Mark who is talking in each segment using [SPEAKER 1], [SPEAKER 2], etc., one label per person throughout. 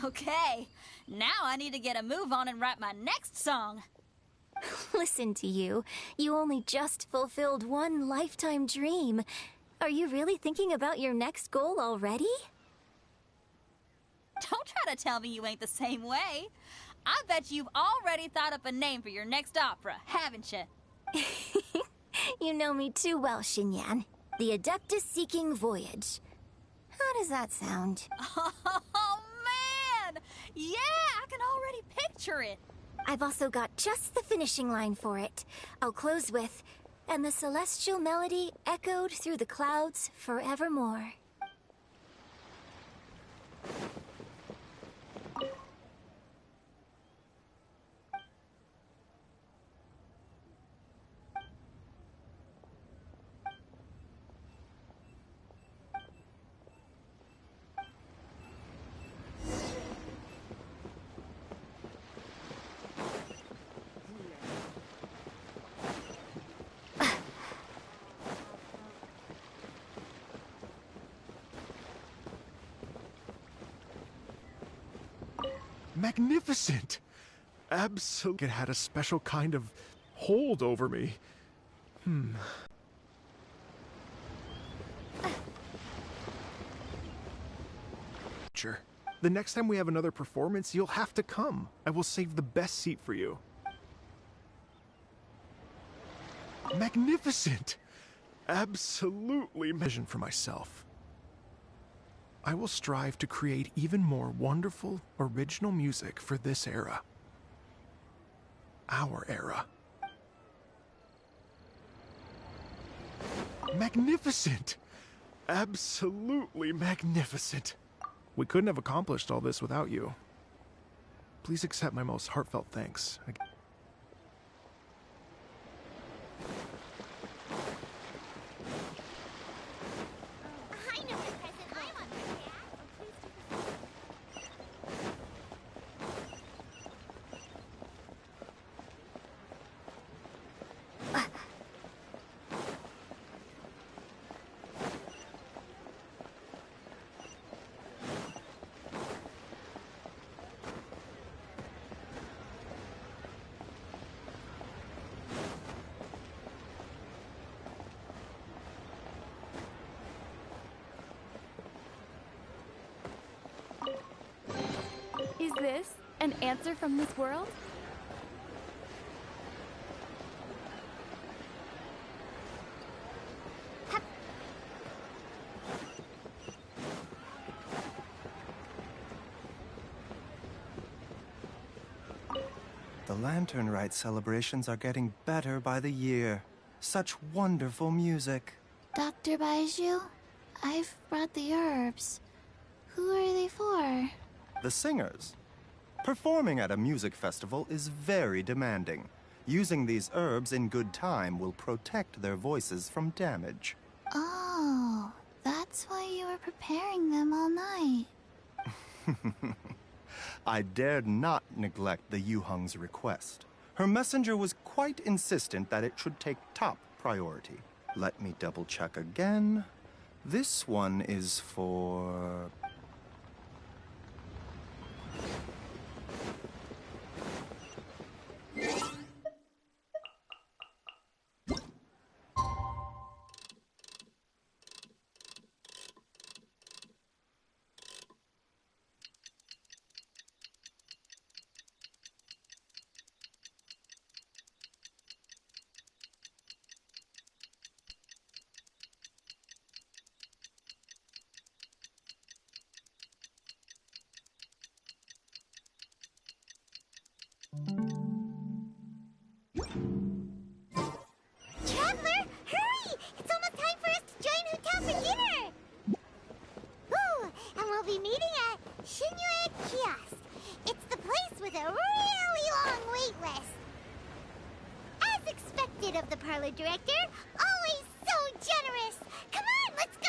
[SPEAKER 1] Okay, now I need to get a move on and write my next song.
[SPEAKER 2] Listen to you. You only just fulfilled one lifetime dream. Are you really thinking about your next goal already?
[SPEAKER 1] Don't try to tell me you ain't the same way. I bet you've already thought up a name for your next opera, haven't you?
[SPEAKER 2] You know me too well, Xinyan. The Adeptus-Seeking Voyage. How does that sound?
[SPEAKER 1] Oh, man! Yeah, I can already picture it.
[SPEAKER 2] I've also got just the finishing line for it. I'll close with, "And the celestial melody echoed through the clouds forevermore."
[SPEAKER 3] Magnificent! Absolutely, it had a special kind of hold over me. Sure. The next time we have another performance, you'll have to come. I will save the best seat for you. Magnificent! Absolutely vision for myself. I will strive to create even more wonderful, original music for this era. Our era. Magnificent! Absolutely magnificent! We couldn't have accomplished all this without you. Please accept my most heartfelt thanks.
[SPEAKER 4] Is this an answer from this world?
[SPEAKER 5] The Lantern Rite celebrations are getting better by the year. Such wonderful music.
[SPEAKER 6] Dr. Baiju, I've brought the herbs. Who are they for?
[SPEAKER 5] The singers. Performing at a music festival is very demanding. Using these herbs in good time will protect their voices from damage.
[SPEAKER 6] Oh, that's why you were preparing them all night.
[SPEAKER 5] I dared not neglect the Yuheng's request. Her messenger was quite insistent that it should take top priority. Let me double check again. This one is for...
[SPEAKER 6] Traveler, hurry! It's almost time for us to join Hotel for dinner! Ooh, and we'll be meeting at Shinyue Kiosk. It's the place with a really long wait list. As expected of the parlor director, always so generous. Come on, let's go!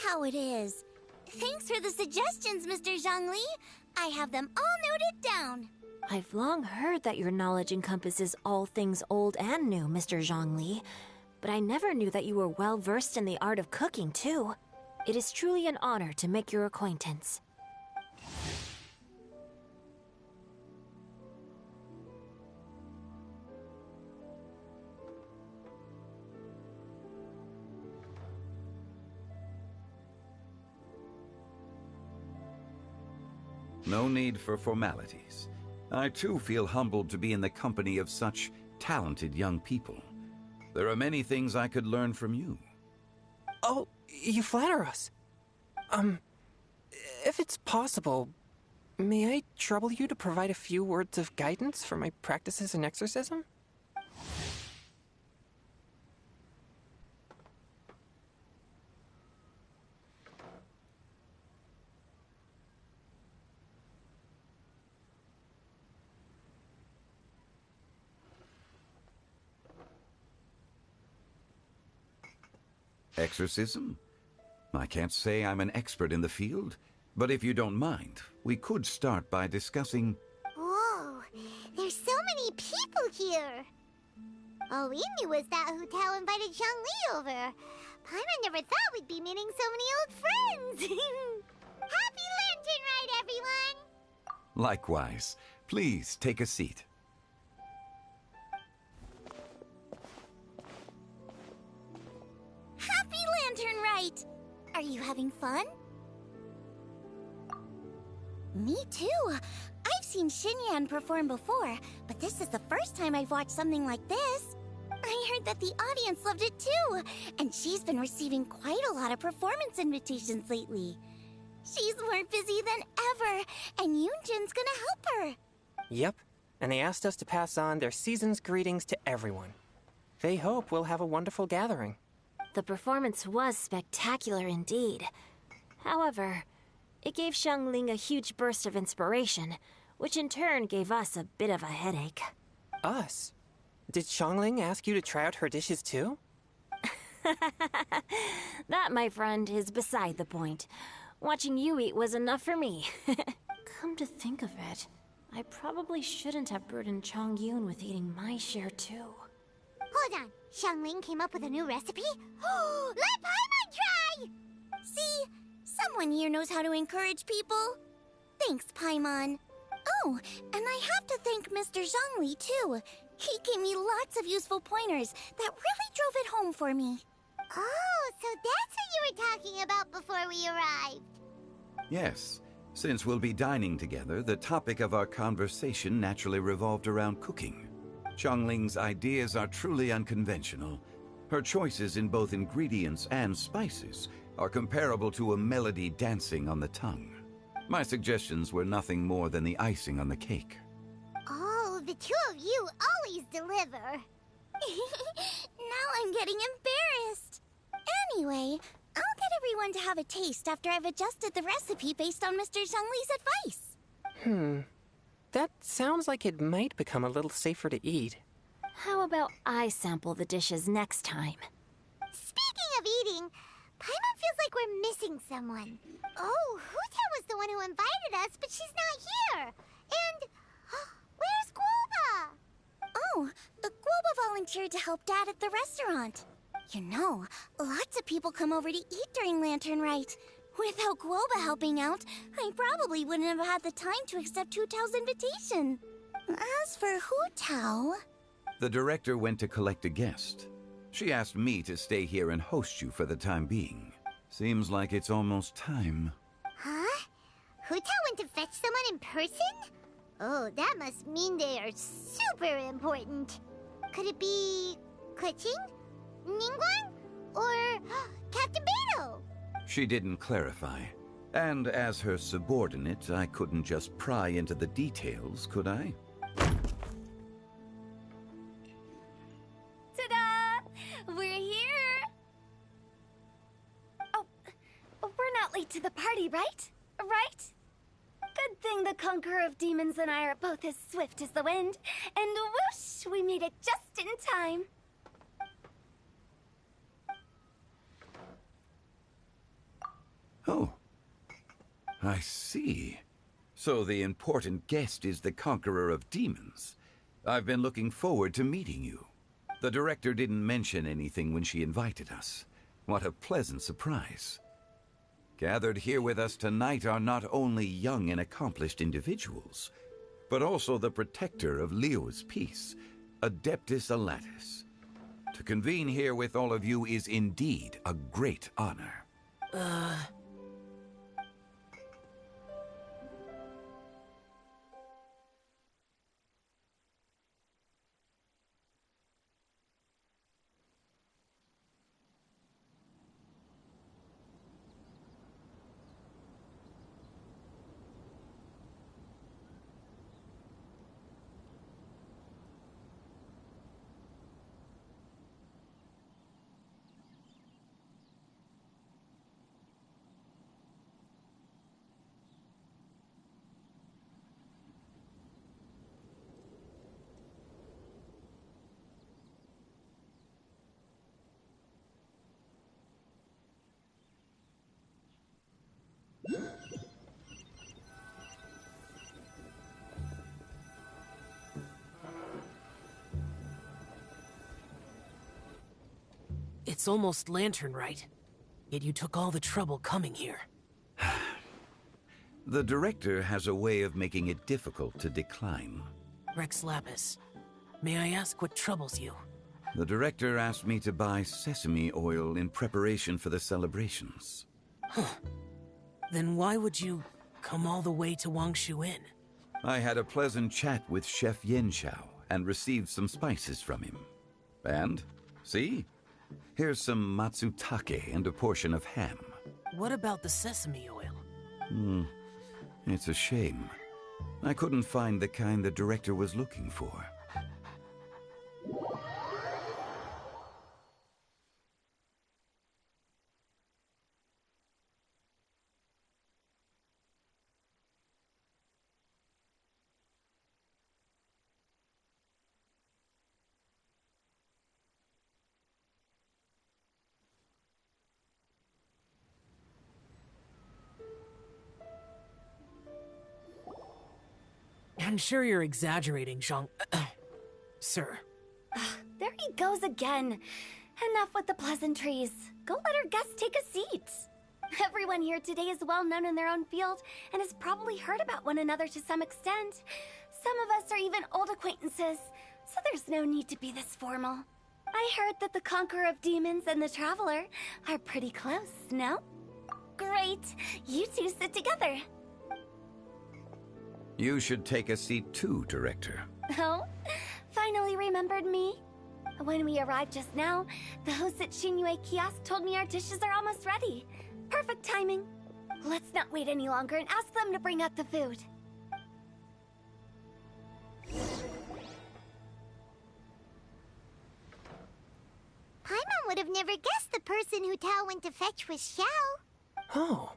[SPEAKER 2] how it is. Thanks for the suggestions, Mr. Zhongli. I have them all noted down. I've long heard that your knowledge encompasses all things old and new, Mr. Zhongli. But I never knew that you were well versed in the art of cooking, too. It is truly an honor to make your acquaintance.
[SPEAKER 7] No need for formalities. I too feel humbled to be in the company of such talented young people. There are many things I could learn from you.
[SPEAKER 8] Oh, you flatter us. If it's possible, may I trouble you to provide a few words of guidance for my practices in exorcism?
[SPEAKER 7] Exorcism? I can't say I'm an expert in the field, but if you don't mind, we could start by discussing...
[SPEAKER 6] Whoa, there's so many people here. All we knew was that Hu Tao invited Zhongli over. Paimon never thought we'd be meeting so many old friends. Happy Lantern Rite, everyone!
[SPEAKER 7] Likewise. Please take a seat.
[SPEAKER 2] Happy Lantern Rite! Are you having fun? Me too. I've seen Xinyan perform before, but this is the first time I've watched something like this. I heard that the audience loved it too, and she's been receiving quite a lot of performance invitations lately. She's more busy than ever, and Yoonjin's gonna help her.
[SPEAKER 8] Yep, and they asked us to pass on their season's greetings to everyone. They hope we'll have a wonderful gathering.
[SPEAKER 2] The performance was spectacular indeed. However, it gave Xiangling a huge burst of inspiration, which in turn gave us a bit of a headache.
[SPEAKER 8] Us? Did Xiangling ask you to try out her dishes too?
[SPEAKER 2] That, my friend, is beside the point. Watching you eat was enough for me. Come to think of it, I probably shouldn't have burdened Chongyun with eating my share too.
[SPEAKER 6] Hold on, Xiangling came up with a new recipe? Let Paimon try!
[SPEAKER 2] See? Someone here knows how to encourage people. Thanks, Paimon. Oh, and I have to thank Mr. Zhongli too. He gave me lots of useful pointers that really drove it home for me.
[SPEAKER 6] Oh, so that's what you were talking about before we arrived.
[SPEAKER 7] Yes. Since we'll be dining together, the topic of our conversation naturally revolved around cooking. Xiangling's ideas are truly unconventional. Her choices in both ingredients and spices are comparable to a melody dancing on the tongue. My suggestions were nothing more than the icing on the cake.
[SPEAKER 6] Oh, the two of you always deliver.
[SPEAKER 2] Now I'm getting embarrassed. Anyway, I'll get everyone to have a taste after I've adjusted the recipe based on Mr. Zhongli's advice.
[SPEAKER 8] That sounds like it might become a little safer to eat.
[SPEAKER 2] How about I sample the dishes next time?
[SPEAKER 6] Speaking of eating, Paimon feels like we're missing someone. Oh, Huta was the one who invited us, but she's not here. And where's Guoba?
[SPEAKER 2] Oh, Guoba volunteered to help Dad at the restaurant. You know, lots of people come over to eat during Lantern Rite. Without Guoba helping out, I probably wouldn't have had the time to accept Hu Tao's invitation. As for Hu Tao...
[SPEAKER 7] The director went to collect a guest. She asked me to stay here and host you for the time being. Seems like it's almost time.
[SPEAKER 6] Huh? Hu Tao went to fetch someone in person? Oh, that must mean they are super important. Could it be... Keqing? Ningguang? Or Captain Beidou?
[SPEAKER 7] She didn't clarify. And as her subordinate, I couldn't just pry into the details, could I?
[SPEAKER 4] Ta-da! We're here! Oh, we're not late to the party, right? Right? Good thing the Conqueror of Demons and I are both as swift as the wind. And whoosh, we made it just in time.
[SPEAKER 7] Oh, I see. So the important guest is the conqueror of demons. I've been looking forward to meeting you. The director didn't mention anything when she invited us. What a pleasant surprise. Gathered here with us tonight are not only young and accomplished individuals, but also the protector of Leo's peace, Adeptus Alatus. To convene here with all of you is indeed a great honor.
[SPEAKER 9] It's almost Latern, right? Yet you took all the trouble coming here.
[SPEAKER 7] The director has a way of making it difficult to decline.
[SPEAKER 9] Rex Lapis, may I ask what troubles you?
[SPEAKER 7] The director asked me to buy sesame oil in preparation for the celebrations.
[SPEAKER 9] Then why would you come all the way to Wangshu Inn?
[SPEAKER 7] I had a pleasant chat with Chef Yenshao and received some spices from him. And, see? Here's some matsutake and a portion of ham.
[SPEAKER 9] What about the sesame oil?
[SPEAKER 7] It's a shame. I couldn't find the kind the director was looking for.
[SPEAKER 9] I'm sure you're exaggerating, Zhang... Sir.
[SPEAKER 4] There he goes again. Enough with the pleasantries. Go let our guests take a seat. Everyone here today is well known in their own field and has probably heard about one another to some extent. Some of us are even old acquaintances, so there's no need to be this formal. I heard that the Conqueror of Demons and the Traveler are pretty close, no? Great. You two sit together.
[SPEAKER 7] You should take a seat too, Director.
[SPEAKER 4] Oh? Finally remembered me? When we arrived just now, the host at Shinue Kiosk told me our dishes are almost ready. Perfect timing. Let's not wait any longer and ask them to bring out the food.
[SPEAKER 6] Paimon would have never guessed the person who Tao went to fetch was Xiao.
[SPEAKER 8] Oh,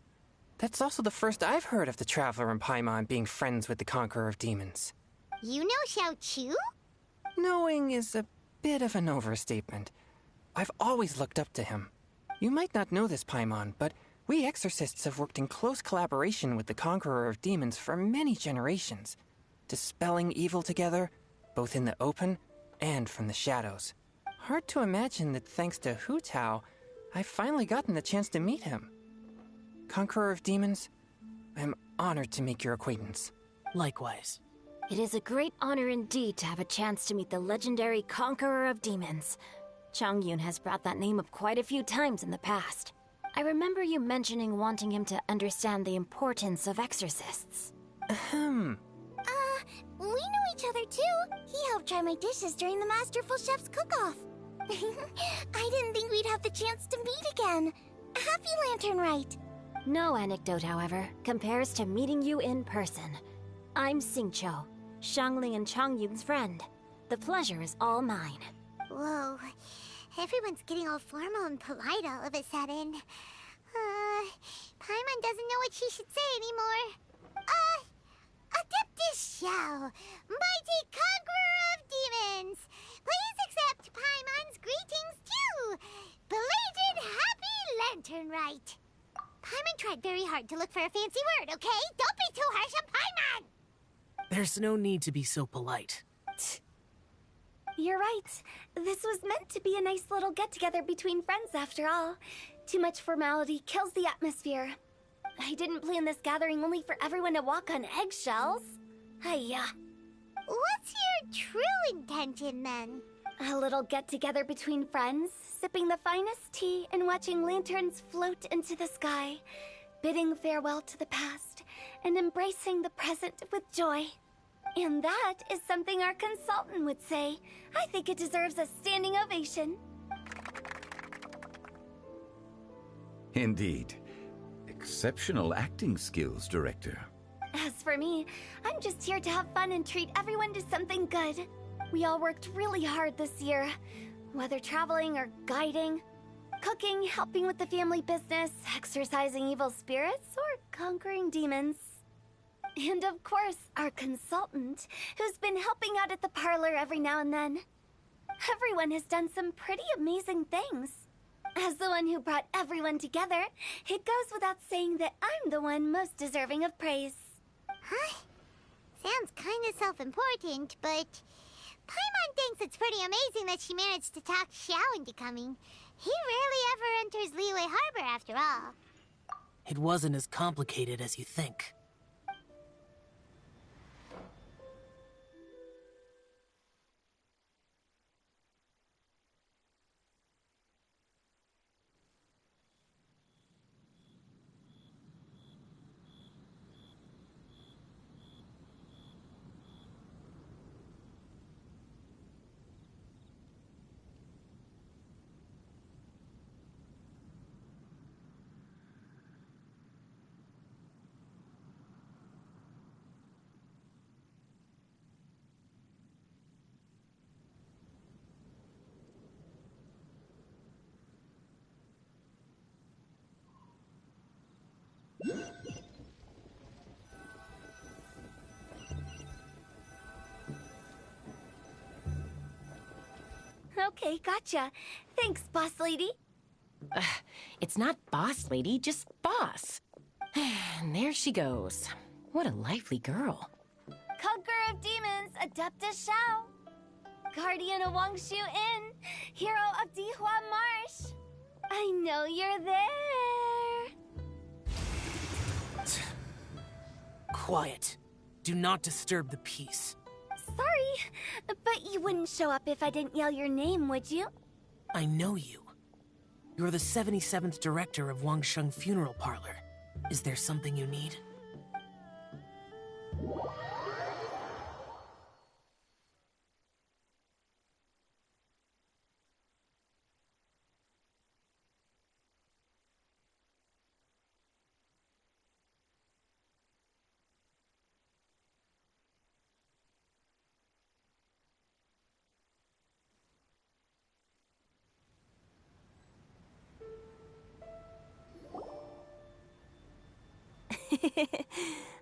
[SPEAKER 8] that's also the first I've heard of the Traveler and Paimon being friends with the Conqueror of Demons.
[SPEAKER 6] You know Xiao Chu?
[SPEAKER 8] Knowing is a bit of an overstatement. I've always looked up to him. You might not know this, Paimon, but we exorcists have worked in close collaboration with the Conqueror of Demons for many generations, dispelling evil together, both in the open and from the shadows. Hard to imagine that thanks to Hu Tao, I've finally gotten the chance to meet him. Conqueror of Demons, I'm honored to make your acquaintance.
[SPEAKER 9] Likewise.
[SPEAKER 10] It is a great honor indeed to have a chance to meet the legendary Conqueror of Demons. Changyun has brought that name up quite a few times in the past. I remember you mentioning wanting him to understand the importance of exorcists.
[SPEAKER 2] We know each other too. He helped try my dishes during the Masterful Chef's cook-off. I didn't think we'd have the chance to meet again. Happy Latern, Rite.
[SPEAKER 10] No anecdote, however, compares to meeting you in person. I'm Xingqiu, Shangling and Changyun's friend. The pleasure is all mine.
[SPEAKER 6] Whoa. Everyone's getting all formal and polite all of a sudden. Paimon doesn't know what she should say anymore. Adeptus Xiao, mighty conqueror of demons, please accept Paimon's greetings too. Belated happy Latern Rite. Paimon tried very hard to look for a fancy word, okay? Don't be too harsh on Paimon!
[SPEAKER 9] There's no need to be so polite.
[SPEAKER 4] You're right. This was meant to be a nice little get-together between friends after all. Too much formality kills the atmosphere. I didn't plan this gathering only for everyone to walk on eggshells. Hiya.
[SPEAKER 6] What's your true intention, then?
[SPEAKER 4] A little get-together between friends, sipping the finest tea and watching lanterns float into the sky, bidding farewell to the past, and embracing the present with joy. And that is something our consultant would say. I think it deserves a standing ovation.
[SPEAKER 7] Indeed. Exceptional acting skills, Director.
[SPEAKER 4] As for me, I'm just here to have fun and treat everyone to something good. We all worked really hard this year, whether traveling or guiding, cooking, helping with the family business, exorcising evil spirits, or conquering demons. And of course, our consultant, who's been helping out at the parlor every now and then. Everyone has done some pretty amazing things. As the one who brought everyone together, it goes without saying that I'm the one most deserving of praise.
[SPEAKER 6] Huh? Sounds kinda self-important, but Paimon thinks it's pretty amazing that she managed to talk Xiao into coming. He rarely ever enters Liyue Harbor after all.
[SPEAKER 9] It wasn't as complicated as you think.
[SPEAKER 4] Okay, gotcha. Thanks, boss lady.
[SPEAKER 11] It's not boss lady, just boss. And there she goes. What a lively girl.
[SPEAKER 4] Conqueror of demons, Adeptus Xiao. Guardian of Wangshu Inn, hero of Dihua Marsh. I know you're there.
[SPEAKER 9] Quiet. Do not disturb the peace.
[SPEAKER 4] Sorry, but you wouldn't show up if I didn't yell your name, would you?
[SPEAKER 9] I know you. You're the 77th director of Wangsheng Funeral Parlor. Is there something you need?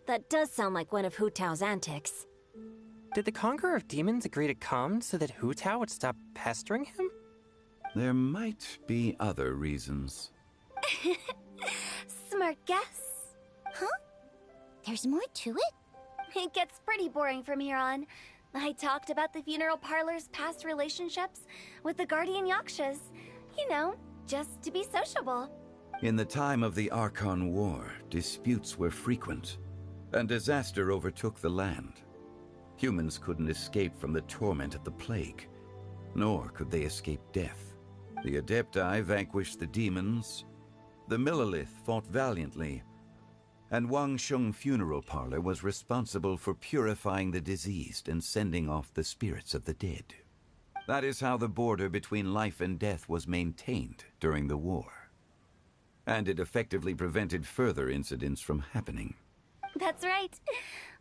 [SPEAKER 10] That does sound like one of Hu Tao's antics.
[SPEAKER 8] Did the Conqueror of Demons agree to come so that Hu Tao would stop pestering him?
[SPEAKER 7] There might be other reasons.
[SPEAKER 4] Smart guess.
[SPEAKER 2] Huh? There's more to it?
[SPEAKER 4] It gets pretty boring from here on. I talked about the funeral parlor's past relationships with the Guardian Yakshas. You know, just to be sociable.
[SPEAKER 7] In the time of the Archon War, disputes were frequent, and disaster overtook the land. Humans couldn't escape from the torment of the plague, nor could they escape death. The Adepti vanquished the demons, the Millelith fought valiantly, and Wangsheng Funeral Parlor was responsible for purifying the diseased and sending off the spirits of the dead. That is how the border between life and death was maintained during the war. And it effectively prevented further incidents from happening.
[SPEAKER 4] That's right.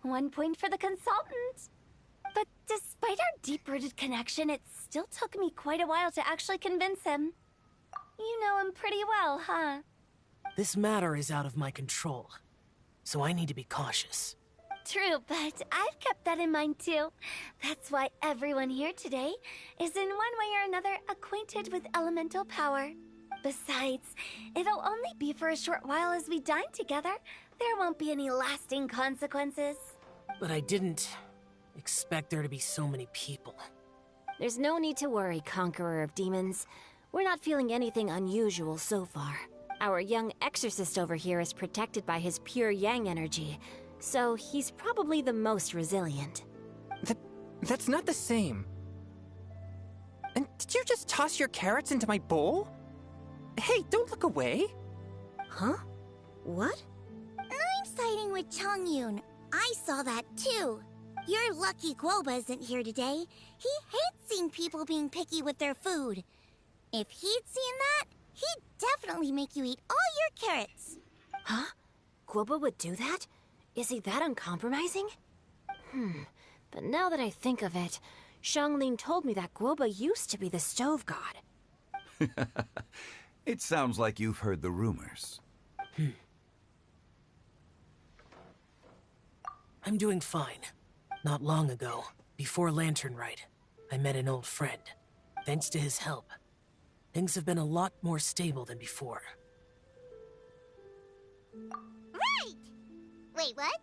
[SPEAKER 4] 1 point for the consultant. But despite our deep-rooted connection, it still took me quite a while to actually convince him. You know him pretty well, huh?
[SPEAKER 9] This matter is out of my control, so I need to be cautious.
[SPEAKER 4] True, but I've kept that in mind too. That's why everyone here today is in one way or another acquainted with elemental power. Besides, it'll only be for a short while as we dine together. There won't be any lasting consequences.
[SPEAKER 9] But I didn't expect there to be so many people.
[SPEAKER 10] There's no need to worry, Conqueror of Demons. We're not feeling anything unusual so far. Our young exorcist over here is protected by his pure yang energy, so he's probably the most resilient.
[SPEAKER 8] That's not the same. And did you just toss your carrots into my bowl? Hey, don't look away.
[SPEAKER 10] Huh? What?
[SPEAKER 2] I'm siding with Chongyun. I saw that too. You're lucky Guoba isn't here today. He hates seeing people being picky with their food. If he'd seen that, he'd definitely make you eat all your carrots.
[SPEAKER 10] Huh? Guoba would do that? Is he that uncompromising? But now that I think of it, Xiangling told me that Guoba used to be the stove god.
[SPEAKER 7] It sounds like you've heard the rumors.
[SPEAKER 9] I'm doing fine. Not long ago, before Latern Rite, I met an old friend. Thanks to his help, things have been a lot more stable than before.
[SPEAKER 6] Right! Wait, what?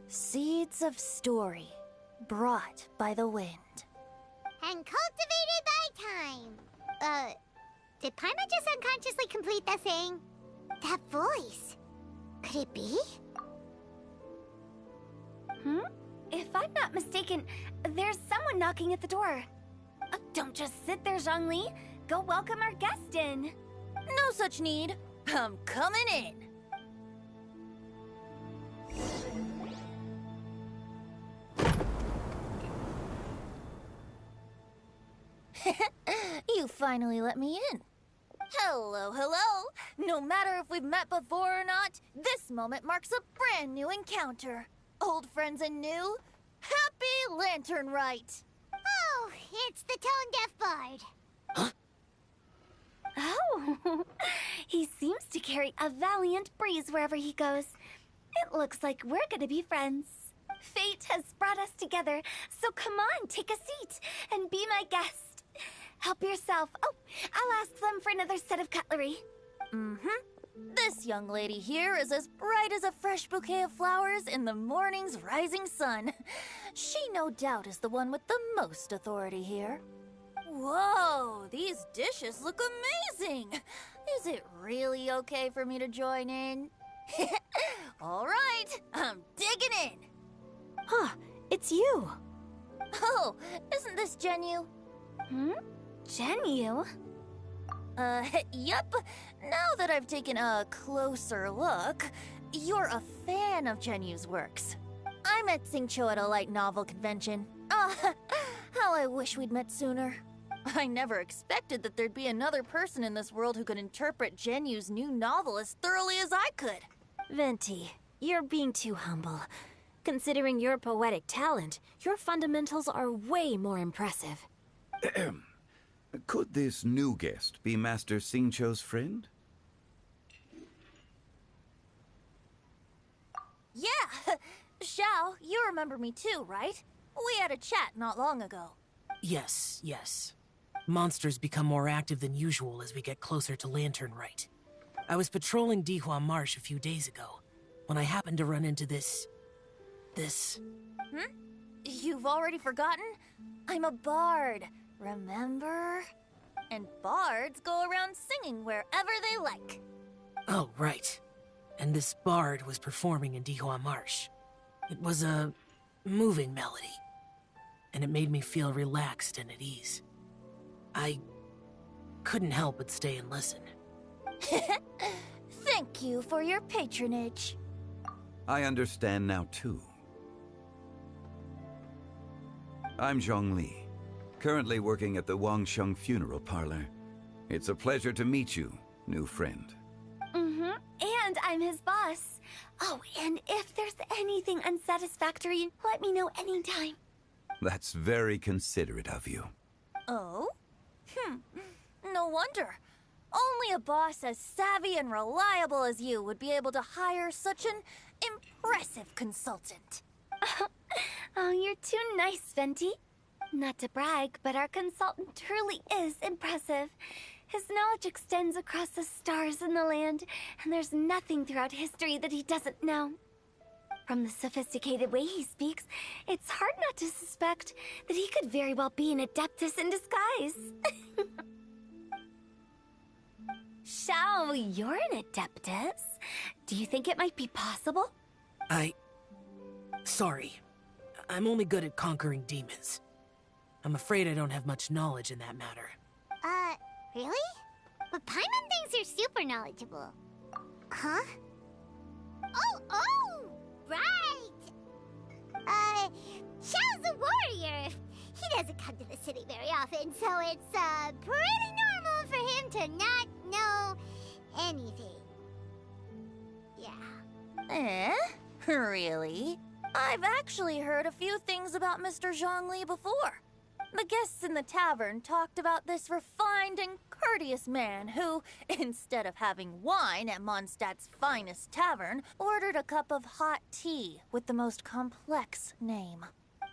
[SPEAKER 1] Seeds of story, brought by the wind.
[SPEAKER 6] And cultivated by time. Did Paimon just unconsciously complete that thing? That voice. Could it be?
[SPEAKER 4] If I'm not mistaken, there's someone knocking at the door. Don't just sit there, Zhongli. Go welcome our guest in.
[SPEAKER 1] No such need. I'm coming in. You finally let me in. Hello, hello. No matter if we've met before or not, this moment marks a brand new encounter. Old friends and new. Happy Latern Rite.
[SPEAKER 6] Oh, it's the tone-deaf bard.
[SPEAKER 4] Oh, he seems to carry a valiant breeze wherever he goes. It looks like we're gonna be friends. Fate has brought us together, so come on, take a seat and be my guest. Help yourself. Oh, I'll ask them for another set of cutlery.
[SPEAKER 1] This young lady here is as bright as a fresh bouquet of flowers in the morning's rising sun. She no doubt is the one with the most authority here. Whoa, these dishes look amazing. Is it really okay for me to join in? All right, I'm digging in.
[SPEAKER 10] Huh, it's you.
[SPEAKER 1] Oh, isn't this Genyu?
[SPEAKER 4] Genyu?
[SPEAKER 1] Yep. Now that I've taken a closer look, you're a fan of Genyu's works. I met Xingqiu at a light novel convention. How I wish we'd met sooner. I never expected that there'd be another person in this world who could interpret Genyu's new novel as thoroughly as I could.
[SPEAKER 10] Venti, you're being too humble. Considering your poetic talent, your fundamentals are way more impressive.
[SPEAKER 7] Could this new guest be Master Xingqiu's friend?
[SPEAKER 1] Yeah! Xiao, you remember me too, right? We had a chat not long ago.
[SPEAKER 9] Yes. Monsters become more active than usual as we get closer to Latern Rite. I was patrolling Dihua Marsh a few days ago, when I happened to run into this...
[SPEAKER 1] You've already forgotten? I'm a bard, remember? And bards go around singing wherever they like.
[SPEAKER 9] Oh, right. And this bard was performing in Dihua Marsh. It was a moving melody, and it made me feel relaxed and at ease. I couldn't help but stay and listen.
[SPEAKER 1] Thank you for your patronage.
[SPEAKER 7] I understand now, too. I'm Zhongli, currently working at the Wangsheng Funeral Parlor. It's a pleasure to meet you, new friend.
[SPEAKER 4] And I'm his boss. Oh, and if there's anything unsatisfactory, let me know anytime.
[SPEAKER 7] That's very considerate of you.
[SPEAKER 1] Oh? No wonder. Only a boss as savvy and reliable as you would be able to hire such an impressive consultant.
[SPEAKER 4] Oh, you're too nice, Venti. Not to brag, but our consultant truly is impressive. His knowledge extends across the stars and the land, and there's nothing throughout history that he doesn't know. From the sophisticated way he speaks, it's hard not to suspect that he could very well be an Adeptus in disguise. Shao, you're an Adeptus. Do you think it might be possible?
[SPEAKER 9] Sorry. I'm only good at conquering demons. I'm afraid I don't have much knowledge in that matter.
[SPEAKER 6] Really? But Paimon thinks you're super knowledgeable. Huh? Oh! Right! Xiao's a warrior. He doesn't come to the city very often, so it's, pretty normal for him to not know anything. Yeah.
[SPEAKER 1] Really? I've actually heard a few things about Mr. Zhongli before. The guests in the tavern talked about this refined and courteous man who, instead of having wine at Mondstadt's finest tavern, ordered a cup of hot tea with the most complex name.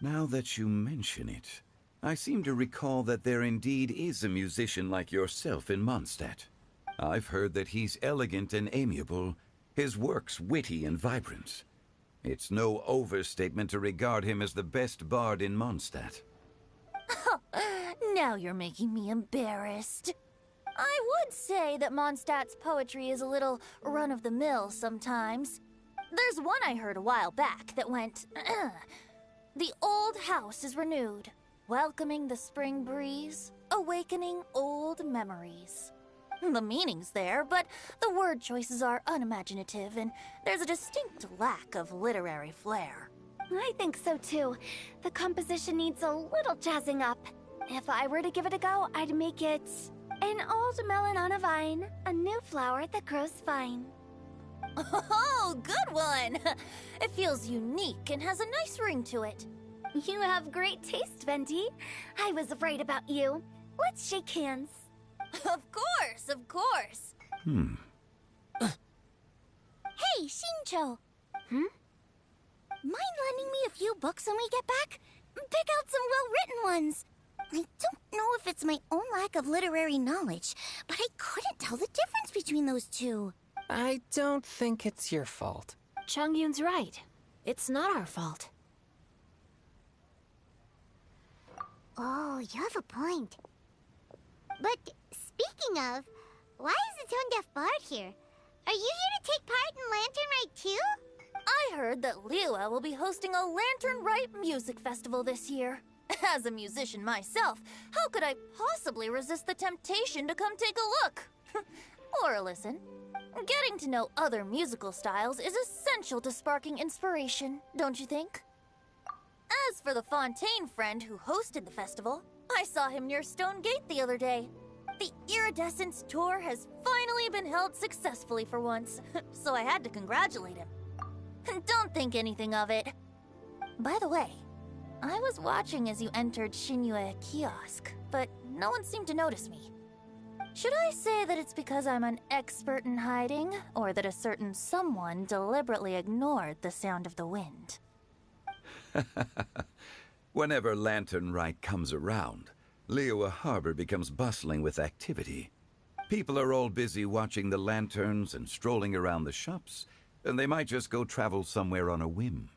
[SPEAKER 7] Now that you mention it, I seem to recall that there indeed is a musician like yourself in Mondstadt. I've heard that he's elegant and amiable, his works witty and vibrant. It's no overstatement to regard him as the best bard in Mondstadt.
[SPEAKER 1] Now you're making me embarrassed. I would say that Mondstadt's poetry is a little run-of-the-mill sometimes. There's one I heard a while back that went, "The old house is renewed, welcoming the spring breeze, awakening old memories." The meaning's there, but the word choices are unimaginative, and there's a distinct lack of literary flair.
[SPEAKER 4] I think so too. The composition needs a little jazzing up. If I were to give it a go, I'd make it an old melon on a vine, a new flower that grows fine.
[SPEAKER 1] Oh, good one! It feels unique and has a nice ring to it.
[SPEAKER 4] You have great taste, Venti. I was right about you. Let's shake hands.
[SPEAKER 1] Of course.
[SPEAKER 2] Hey, Shincho! Mind lending me a few books when we get back? Pick out some well-written ones. I don't know if it's my own lack of literary knowledge, but I couldn't tell the difference between those two.
[SPEAKER 8] I don't think it's your fault.
[SPEAKER 10] Chongyun's right. It's not our fault.
[SPEAKER 6] Oh, you have a point. But speaking of, why is the tone-deaf bard here? Are you here to take part in Latern Rite too?
[SPEAKER 1] I heard that Liyue will be hosting a Latern Rite music festival this year. As a musician myself, how could I possibly resist the temptation to come take a look? Or listen. Getting to know other musical styles is essential to sparking inspiration, don't you think? As for the Fontaine friend who hosted the festival, I saw him near Stone Gate the other day. The Iridescence tour has finally been held successfully for once, so I had to congratulate him. Don't think anything of it. By the way, I was watching as you entered Shinyue Kiosk, but no one seemed to notice me. Should I say that it's because I'm an expert in hiding, or that a certain someone deliberately ignored the sound of the wind?
[SPEAKER 7] Whenever Latern Rite comes around, Liyue Harbor becomes bustling with activity. People are all busy watching the lanterns and strolling around the shops, and they might just go travel somewhere on a whim.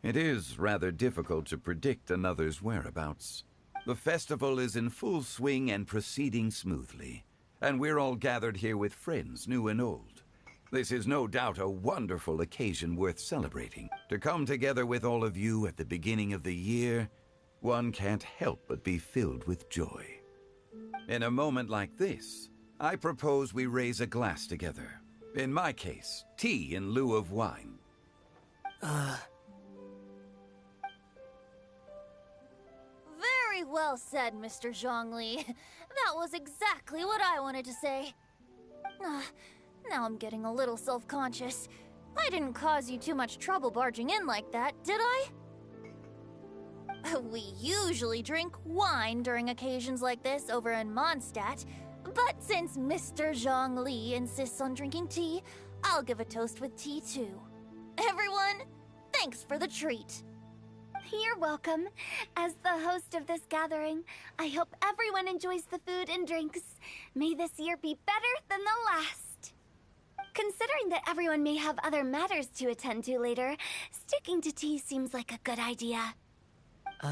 [SPEAKER 7] It is rather difficult to predict another's whereabouts. The festival is in full swing and proceeding smoothly, and we're all gathered here with friends, new and old. This is no doubt a wonderful occasion worth celebrating. To come together with all of you at the beginning of the year, one can't help but be filled with joy. In a moment like this, I propose we raise a glass together. In my case, tea in lieu of wine.
[SPEAKER 1] Very well said, Mr. Zhongli. That was exactly what I wanted to say. Now I'm getting a little self-conscious. I didn't cause you too much trouble barging in like that, did I? We usually drink wine during occasions like this over in Mondstadt, but since Mr. Zhongli insists on drinking tea, I'll give a toast with tea too. Everyone, thanks for the treat.
[SPEAKER 4] You're welcome. As the host of this gathering, I hope everyone enjoys the food and drinks. May this year be better than the last. Considering that everyone may have other matters to attend to later, sticking to tea seems like a good idea.
[SPEAKER 6] All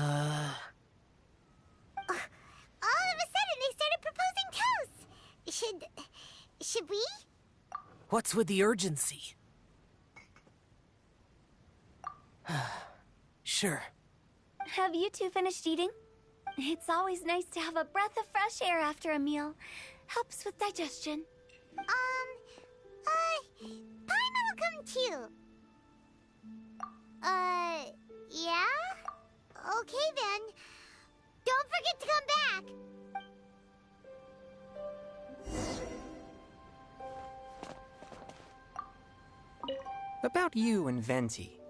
[SPEAKER 6] of a sudden, they started proposing toasts. Should we?
[SPEAKER 9] What's with the urgency? Sure.
[SPEAKER 4] Have you two finished eating? It's always nice to have a breath of fresh air after a meal. Helps with digestion.
[SPEAKER 6] Paimon will come too. Yeah? Okay then. Don't forget to come back.
[SPEAKER 8] About you and Venti.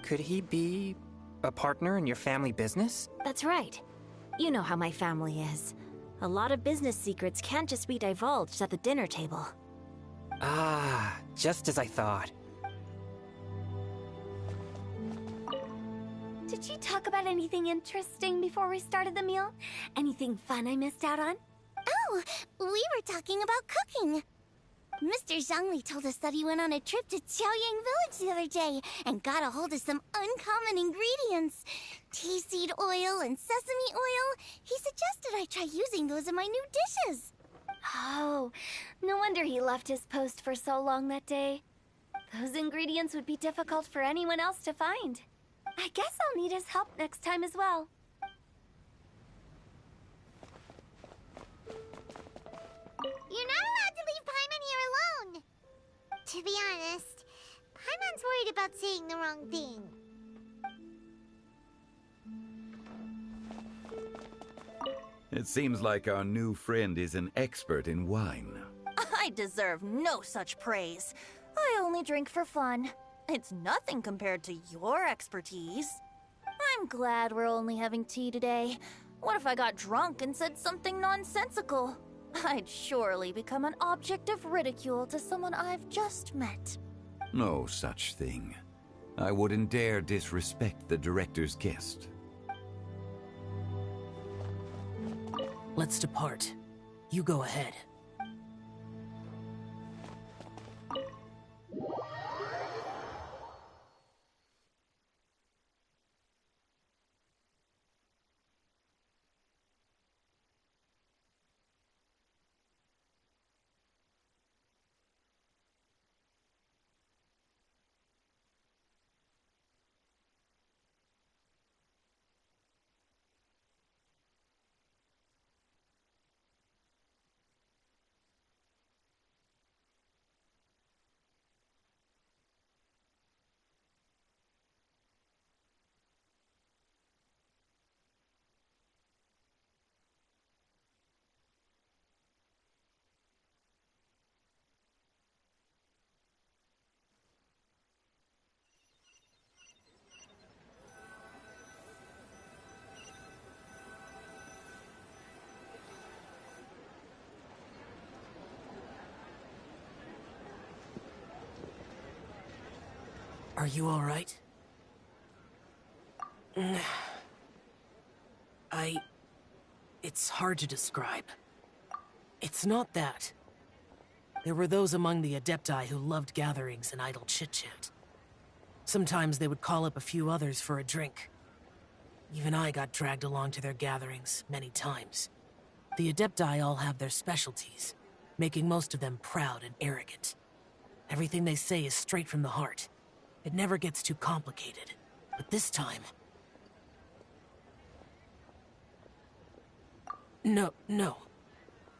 [SPEAKER 8] Could he be a partner in your family business?
[SPEAKER 10] That's right. You know how my family is. A lot of business secrets can't just be divulged at the dinner table.
[SPEAKER 8] Ah, just as I thought.
[SPEAKER 4] Did you talk about anything interesting before we started the meal? Anything fun I missed out on?
[SPEAKER 2] Oh, we were talking about cooking. Mr. Zhongli told us that he went on a trip to Qiaoyang Village the other day and got a hold of some uncommon ingredients. Tea seed oil and sesame oil. He suggested I try using those in my new dishes.
[SPEAKER 4] Oh, no wonder he left his post for so long that day. Those ingredients would be difficult for anyone else to find. I guess I'll need his help next time as well.
[SPEAKER 6] You're not allowed to leave Paimon here alone. To be honest, Paimon's worried about saying the wrong thing.
[SPEAKER 7] It seems like our new friend is an expert in wine.
[SPEAKER 1] I deserve no such praise. I only drink for fun. It's nothing compared to your expertise. I'm glad we're only having tea today. What if I got drunk and said something nonsensical? I'd surely become an object of ridicule to someone I've just met.
[SPEAKER 7] No such thing. I wouldn't dare disrespect the director's guest.
[SPEAKER 9] Let's depart. You go ahead. Are you all right? It's hard to describe. It's not that. There were those among the Adepti who loved gatherings and idle chit-chat. Sometimes they would call up a few others for a drink. Even I got dragged along to their gatherings many times. The Adepti all have their specialties, making most of them proud and arrogant. Everything they say is straight from the heart. It never gets too complicated. But this time... No.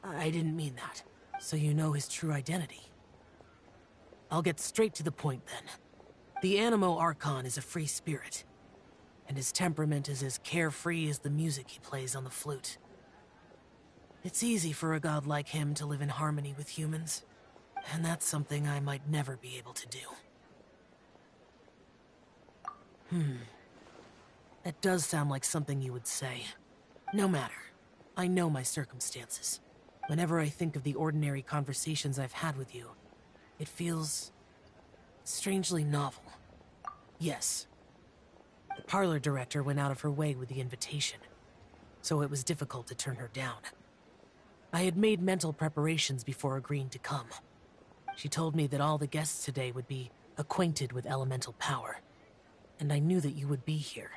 [SPEAKER 9] I didn't mean that. So you know his true identity. I'll get straight to the point then. The Animo Archon is a free spirit, and his temperament is as carefree as the music he plays on the flute. It's easy for a god like him to live in harmony with humans, and that's something I might never be able to do. That does sound like something you would say. No matter. I know my circumstances. Whenever I think of the ordinary conversations I've had with you, it feels strangely novel. Yes. The parlor director went out of her way with the invitation, so it was difficult to turn her down. I had made mental preparations before agreeing to come. She told me that all the guests today would be acquainted with elemental power, and I knew that you would be here.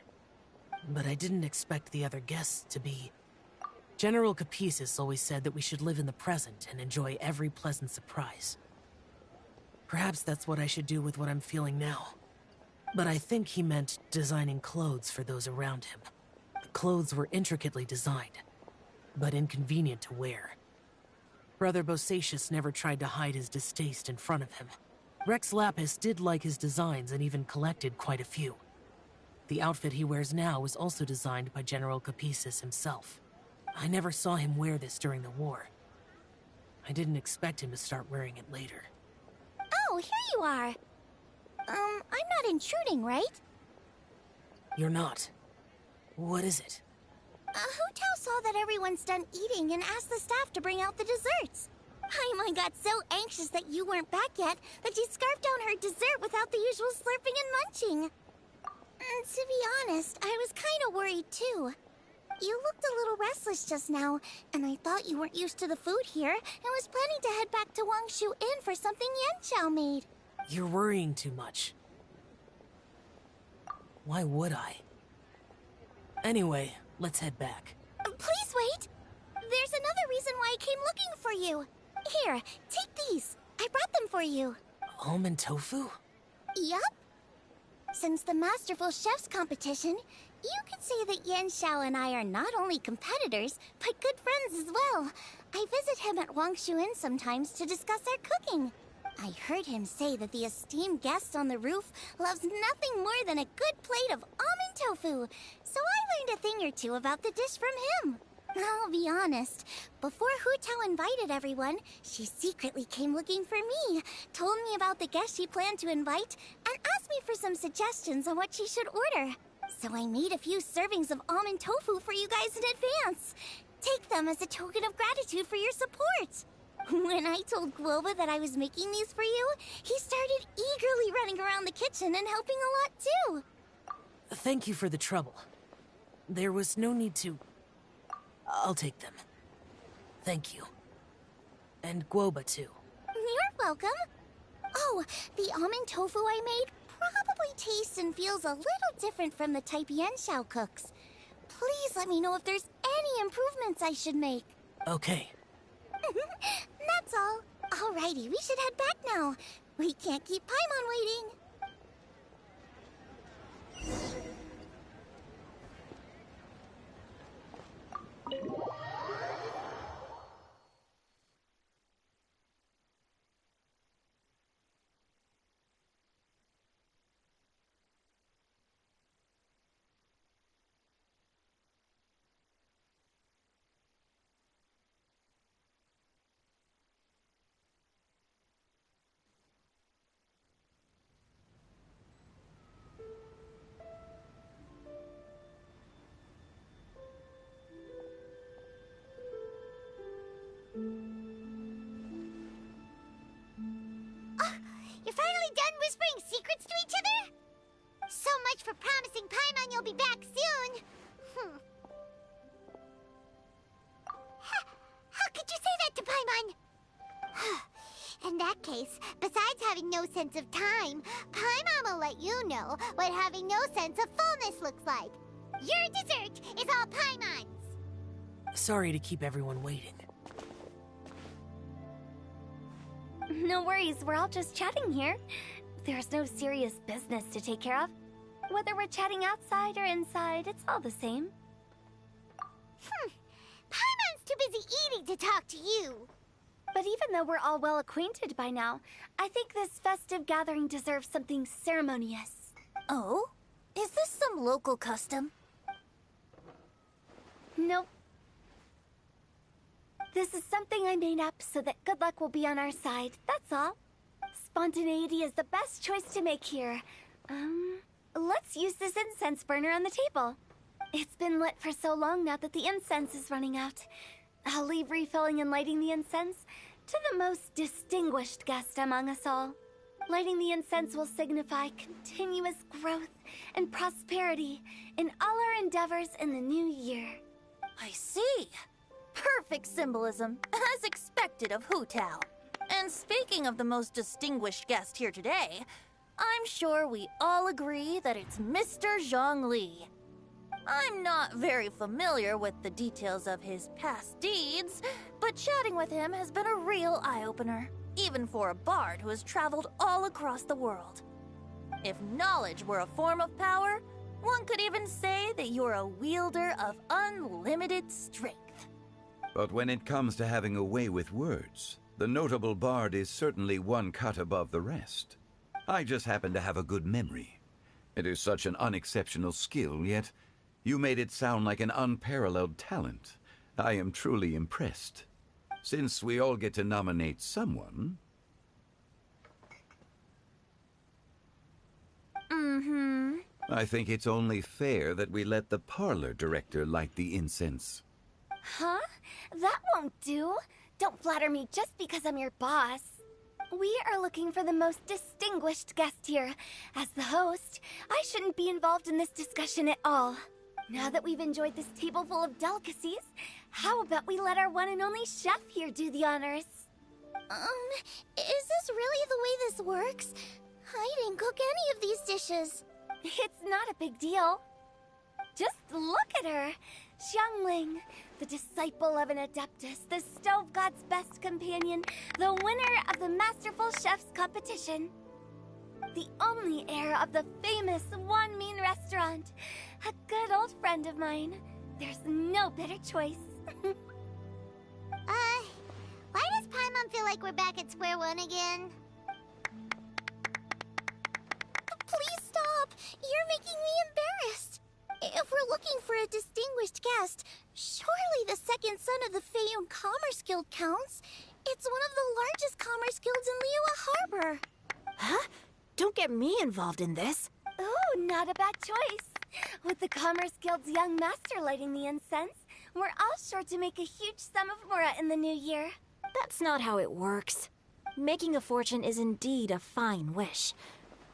[SPEAKER 9] But I didn't expect the other guests to be... General Capisis always said that we should live in the present and enjoy every pleasant surprise. Perhaps that's what I should do with what I'm feeling now. But I think he meant designing clothes for those around him. The clothes were intricately designed, but inconvenient to wear. Brother Bosacius never tried to hide his distaste in front of him. Rex Lapis did like his designs and even collected quite a few. The outfit he wears now was also designed by General Capisis himself. I never saw him wear this during the war. I didn't expect him to start wearing it later.
[SPEAKER 2] Oh, here you are. I'm not intruding, right?
[SPEAKER 9] You're not. What is it?
[SPEAKER 2] Hu Tao saw that everyone's done eating and asked the staff to bring out the desserts. Paimon got so anxious that you weren't back yet that she scarfed down her dessert without the usual slurping and munching. To be honest, I was kind of worried too. You looked a little restless just now, and I thought you weren't used to the food here and was planning to head back to Wangshu Inn for something Yanxiao made.
[SPEAKER 9] You're worrying too much. Why would I? Anyway, let's head back.
[SPEAKER 2] Please wait! There's another reason why I came looking for you. Here, take these. I brought them for you.
[SPEAKER 9] Almond tofu?
[SPEAKER 2] Yup. Since the Masterful Chef's competition, you could say that Yanxiao and I are not only competitors, but good friends as well. I visit him at Wangshu Inn sometimes to discuss our cooking. I heard him say that the esteemed guest on the roof loves nothing more than a good plate of almond tofu, so I learned a thing or two about the dish from him. I'll be honest, before Hu Tao invited everyone, she secretly came looking for me, told me about the guests she planned to invite, and asked me for some suggestions on what she should order. So I made a few servings of almond tofu for you guys in advance. Take them as a token of gratitude for your support. When I told Guoba that I was making these for you, he started eagerly running around the kitchen and helping a lot too.
[SPEAKER 9] Thank you for the trouble. There was no need to... I'll take them. Thank you. And Guoba too.
[SPEAKER 2] You're welcome. Oh, the almond tofu I made probably tastes and feels a little different from the type Yanxiao cooks. Please let me know if there's any improvements I should make.
[SPEAKER 9] Okay.
[SPEAKER 2] That's all. Alrighty, we should head back now. We can't keep Paimon waiting.
[SPEAKER 6] You're finally done whispering secrets to each other? So much for promising Paimon you'll be back soon. How could you say that to Paimon? In that case, besides having no sense of time, Paimon will let you know what having no sense of fullness looks like. Your dessert is all Paimon's.
[SPEAKER 9] Sorry to keep everyone waiting.
[SPEAKER 4] No worries, we're all just chatting here. There's no serious business to take care of. Whether we're chatting outside or inside, it's all the same.
[SPEAKER 6] Paimon's too busy eating to talk to you.
[SPEAKER 4] But even though we're all well acquainted by now, I think this festive gathering deserves something ceremonious.
[SPEAKER 1] Oh? Is this some local custom?
[SPEAKER 4] Nope. This is something I made up so that good luck will be on our side, that's all. Spontaneity is the best choice to make here. Let's use this incense burner on the table. It's been lit for so long now that the incense is running out. I'll leave refilling and lighting the incense to the most distinguished guest among us all. Lighting the incense will signify continuous growth and prosperity in all our endeavors in the new year.
[SPEAKER 1] I see. Perfect symbolism, as expected of Hu Tao. And speaking of the most distinguished guest here today, I'm sure we all agree that it's Mr. Zhongli. I'm not very familiar with the details of his past deeds, but chatting with him has been a real eye-opener, even for a bard who has traveled all across the world. If knowledge were a form of power, one could even say that you're a wielder of unlimited strength.
[SPEAKER 7] But when it comes to having a way with words, the notable bard is certainly one cut above the rest. I just happen to have a good memory. It is such an unexceptional skill, yet you made it sound like an unparalleled talent. I am truly impressed. Since we all get to nominate someone... I think it's only fair that we let the parlor director light the incense.
[SPEAKER 4] Huh? That won't do. Don't flatter me just because I'm your boss. We are looking for the most distinguished guest here. As the host, I shouldn't be involved in this discussion at all. Now that we've enjoyed this table full of delicacies, how about we let our one and only chef here do the honors?
[SPEAKER 2] Is this really the way this works? I didn't cook any of these dishes.
[SPEAKER 4] It's not a big deal. Just look at her. Xiangling, the disciple of an adeptus, the stove god's best companion, the winner of the Masterful Chef's competition. The only heir of the famous Wan Min restaurant. A good old friend of mine. There's no better choice.
[SPEAKER 6] Why does Paimon feel like we're back at square one again?
[SPEAKER 2] Please stop! You're making me embarrassed. If we're looking for a distinguished guest, surely the second son of the Feiyun Commerce Guild counts. It's one of the largest commerce guilds in Liyue Harbor.
[SPEAKER 10] Huh? Don't get me involved in this.
[SPEAKER 4] Ooh, not a bad choice. With the Commerce Guild's young master lighting the incense, we're all sure to make a huge sum of mora in the new year.
[SPEAKER 10] That's not how it works. Making a fortune is indeed a fine wish,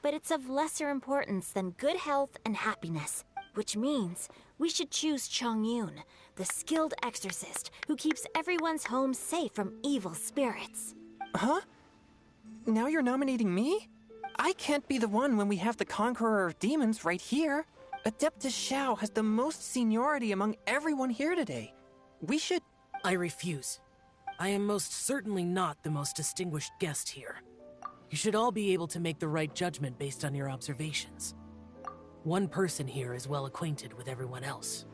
[SPEAKER 10] but it's of lesser importance than good health and happiness, which means we should choose Chongyun, the skilled exorcist who keeps everyone's home safe from evil spirits.
[SPEAKER 8] Huh? Now you're nominating me? I can't be the one when we have the Conqueror of Demons right here. Adeptus Xiao has the most seniority among everyone here today. We should...
[SPEAKER 9] I refuse. I am most certainly not the most distinguished guest here. You should all be able to make the right judgment based on your observations. One person here is well acquainted with everyone else.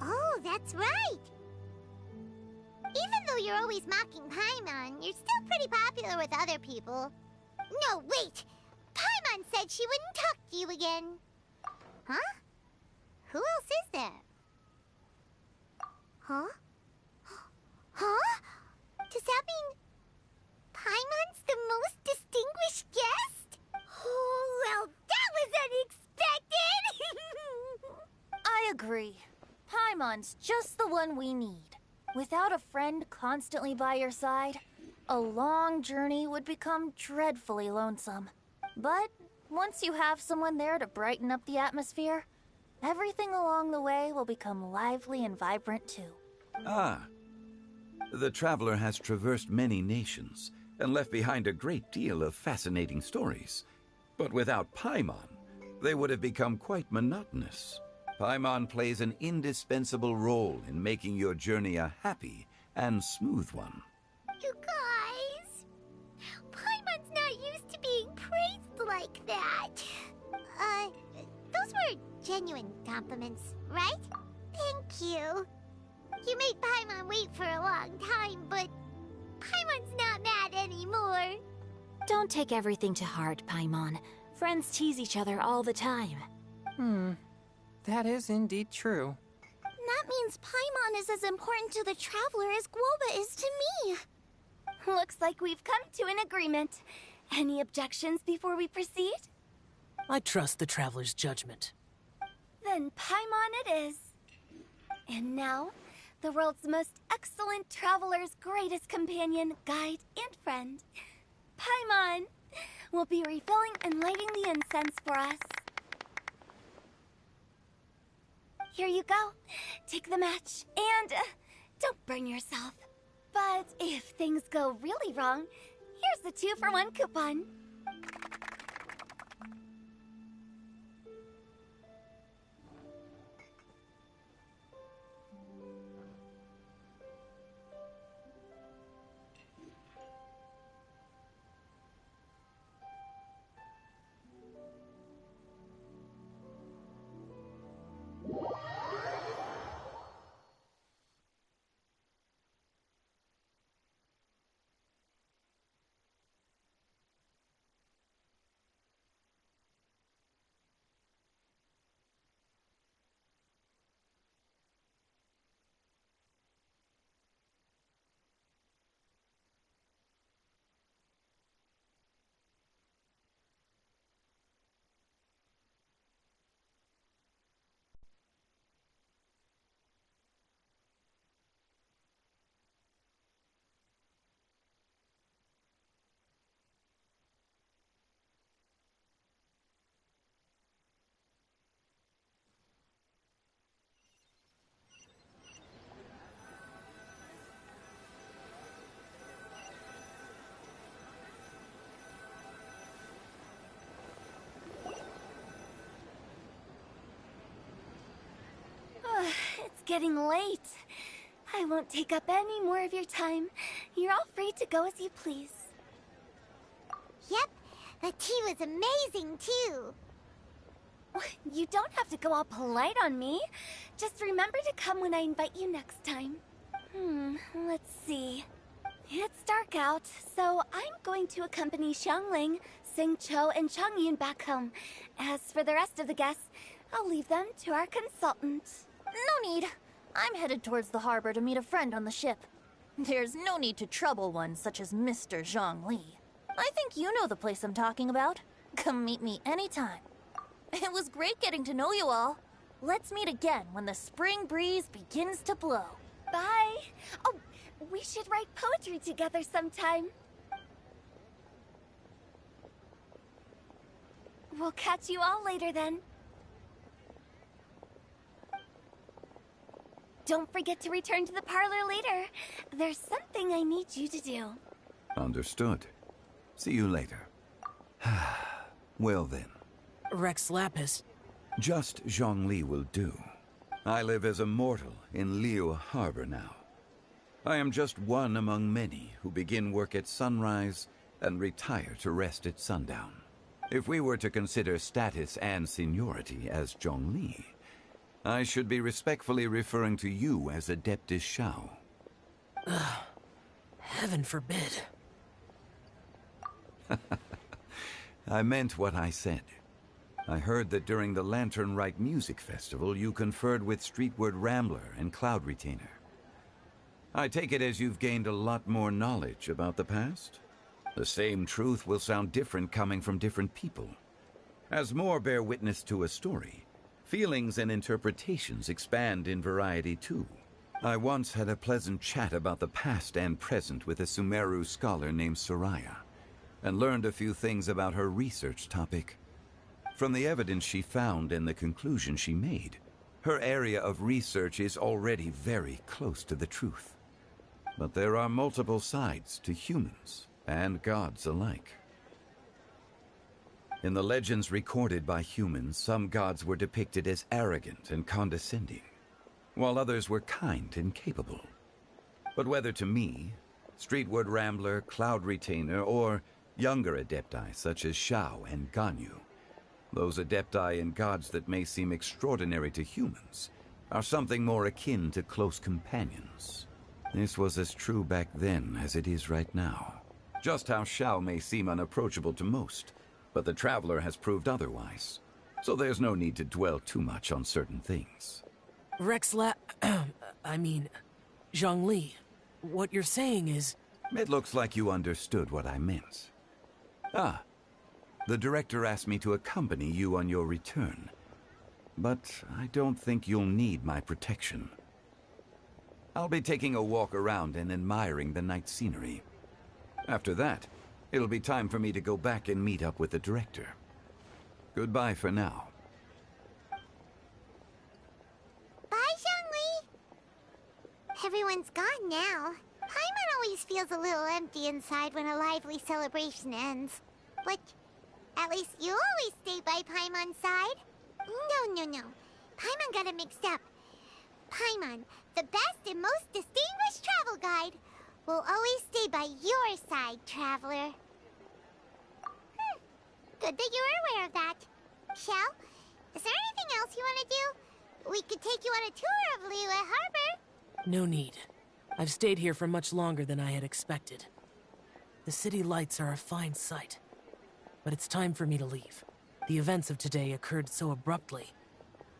[SPEAKER 6] Oh, that's right! Even though you're always mocking Paimon, you're still pretty popular with other people. No, wait! Paimon said she wouldn't talk to you again. Huh? Who else is there? Huh? Huh? Does that mean Paimon's the most distinguished guest? Oh, well, that was unexpected!
[SPEAKER 1] I agree. Paimon's just the one we need. Without a friend constantly by your side, a long journey would become dreadfully lonesome. But once you have someone there to brighten up the atmosphere, everything along the way will become lively and vibrant too.
[SPEAKER 7] Ah. The traveler has traversed many nations and left behind a great deal of fascinating stories. But without Paimon, they would have become quite monotonous. Paimon plays an indispensable role in making your journey a happy and smooth one.
[SPEAKER 6] You guys, Paimon's not used to being praised like that. Those were genuine compliments, right? Thank you. You made Paimon wait for a long time, but Paimon's not mad anymore.
[SPEAKER 10] Don't take everything to heart, Paimon. Friends tease each other all the time.
[SPEAKER 8] That is indeed true.
[SPEAKER 2] That means Paimon is as important to the traveler as Guoba is to me.
[SPEAKER 4] Looks like we've come to an agreement. Any objections before we proceed?
[SPEAKER 9] I trust the traveler's judgment.
[SPEAKER 4] Then Paimon it is. And now, the world's most excellent traveler's greatest companion, guide, and friend, Paimon, will be refilling and lighting the incense for us. Here you go. Take the match, and don't burn yourself. But if things go really wrong, here's the 2-for-1 coupon. It's getting late. I won't take up any more of your time. You're all free to go as you please.
[SPEAKER 6] Yep, the tea was amazing too.
[SPEAKER 4] You don't have to go all polite on me. Just remember to come when I invite you next time. Let's see. It's dark out, so I'm going to accompany Xiangling, Xingqiu, and Changyun back home. As for the rest of the guests, I'll leave them to our consultant.
[SPEAKER 1] No need. I'm headed towards the harbor to meet a friend on the ship. There's no need to trouble one such as Mr. Zhongli. I think you know the place I'm talking about. Come meet me anytime. It was great getting to know you all. Let's meet again when the spring breeze begins to blow.
[SPEAKER 4] Bye. Oh, we should write poetry together sometime. We'll catch you all later then. Don't forget to return to the parlor later. There's something I need you to do.
[SPEAKER 7] Understood. See you later. Well then.
[SPEAKER 9] Rex Lapis.
[SPEAKER 7] Just Zhongli will do. I live as a mortal in Liu Harbor now. I am just one among many who begin work at sunrise and retire to rest at sundown. If we were to consider status and seniority as Zhongli, I should be respectfully referring to you as Adeptus Shao.
[SPEAKER 9] Heaven forbid.
[SPEAKER 7] I meant what I said. I heard that during the Latern Rite Music Festival, you conferred with Streetward Rambler and Cloud Retainer. I take it as you've gained a lot more knowledge about the past? The same truth will sound different coming from different people. As more bear witness to a story, feelings and interpretations expand in variety too. I once had a pleasant chat about the past and present with a Sumeru scholar named Soraya, and learned a few things about her research topic. From the evidence she found and the conclusion she made, her area of research is already very close to the truth. But there are multiple sides to humans and gods alike. In the legends recorded by humans, some gods were depicted as arrogant and condescending, while others were kind and capable. But whether to me, Streetward Rambler, Cloud Retainer, or younger adepti such as Shao and Ganyu, those adepti and gods that may seem extraordinary to humans are something more akin to close companions. This was as true back then as it is right now. Just how Shao may seem unapproachable to most, but the Traveler has proved otherwise. So there's no need to dwell too much on certain things.
[SPEAKER 9] Zhongli, what you're saying is...
[SPEAKER 7] It looks like you understood what I meant. Ah, the director asked me to accompany you on your return. But I don't think you'll need my protection. I'll be taking a walk around and admiring the night scenery. After that, it'll be time for me to go back and meet up with the director. Goodbye for now.
[SPEAKER 6] Bye, Zhongli. Everyone's gone now. Paimon always feels a little empty inside when a lively celebration ends. But at least you always stay by Paimon's side. No. Paimon got it mixed up. Paimon, the best and most distinguished travel guide, will always stay by your side, traveler. Good that you were aware of that. Shell, is there anything else you want to do? We could take you on a tour of Liyue Harbor.
[SPEAKER 9] No need. I've stayed here for much longer than I had expected. The city lights are a fine sight. But it's time for me to leave. The events of today occurred so abruptly.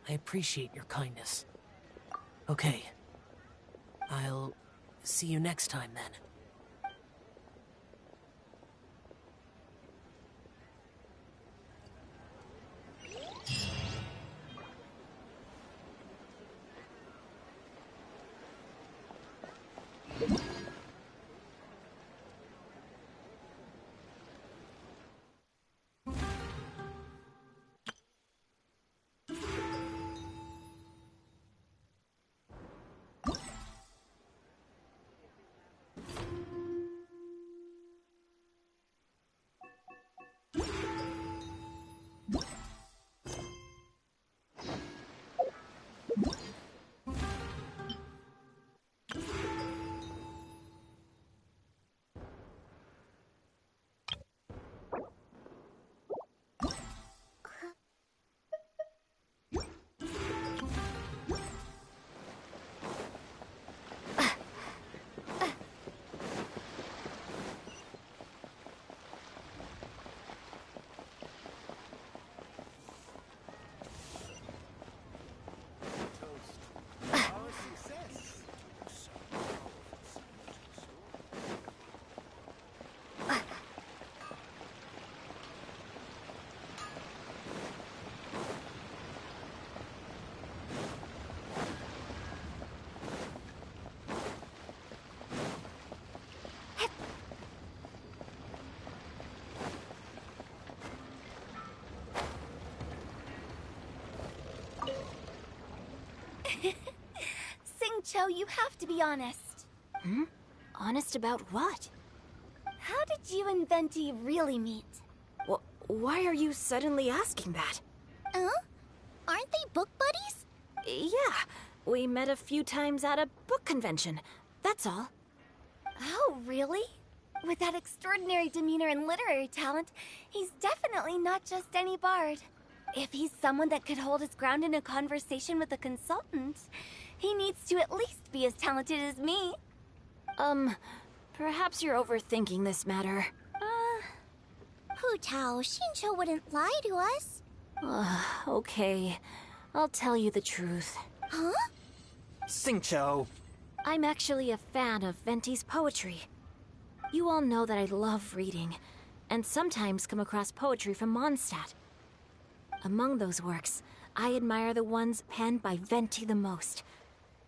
[SPEAKER 9] I appreciate your kindness. Okay. I'll see you next time, then.
[SPEAKER 4] Xingqiu, you have to be honest.
[SPEAKER 10] Honest about what?
[SPEAKER 4] How did you and Venti really meet?
[SPEAKER 10] Why are you suddenly asking that?
[SPEAKER 2] Aren't they book buddies?
[SPEAKER 10] Yeah, we met a few times at a book convention. That's all.
[SPEAKER 4] Oh, really? With that extraordinary demeanor and literary talent, he's definitely not just any bard. If he's someone that could hold his ground in a conversation with a consultant, he needs to at least be as talented as me.
[SPEAKER 10] Perhaps you're overthinking this matter.
[SPEAKER 2] Hu Tao, Xingqiu wouldn't lie to us.
[SPEAKER 10] Okay. I'll tell you the truth.
[SPEAKER 2] Huh?
[SPEAKER 8] Xingqiu.
[SPEAKER 10] I'm actually a fan of Venti's poetry. You all know that I love reading, and sometimes come across poetry from Mondstadt. Among those works, I admire the ones penned by Venti the most.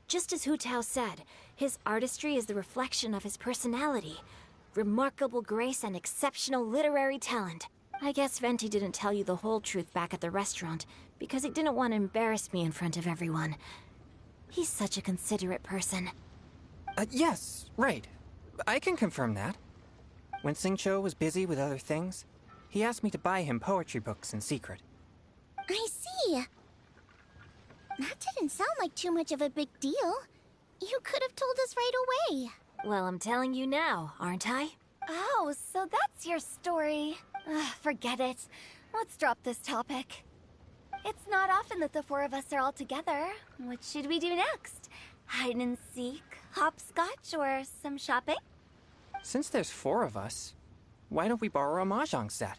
[SPEAKER 10] Just as Hu Tao said, his artistry is the reflection of his personality. Remarkable grace and exceptional literary talent. I guess Venti didn't tell you the whole truth back at the restaurant, because he didn't want to embarrass me in front of everyone. He's such a considerate person.
[SPEAKER 8] Yes, right. I can confirm that. When Xingqiu was busy with other things, he asked me to buy him poetry books in secret.
[SPEAKER 2] I see. That didn't sound like too much of a big deal. You could have told us right away.
[SPEAKER 10] Well, I'm telling you now, aren't I?
[SPEAKER 4] Oh, so that's your story. Forget it. Let's drop this topic. It's not often that the four of us are all together. What should we do next? Hide and seek, hopscotch, or some shopping?
[SPEAKER 8] Since there's 4 of us, why don't we borrow a mahjong set?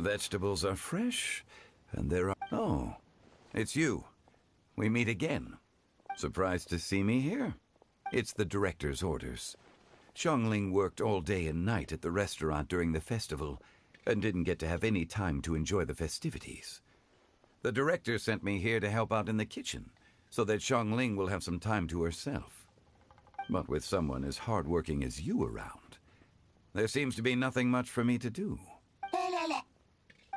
[SPEAKER 7] vegetables are fresh, and there are... Oh, it's you. We meet again. Surprised to see me here? It's the director's orders. Xiangling worked all day and night at the restaurant during the festival, and didn't get to have any time to enjoy the festivities. The director sent me here to help out in the kitchen, so that Xiangling will have some time to herself. But with someone as hardworking as you around, there seems to be nothing much for me to do.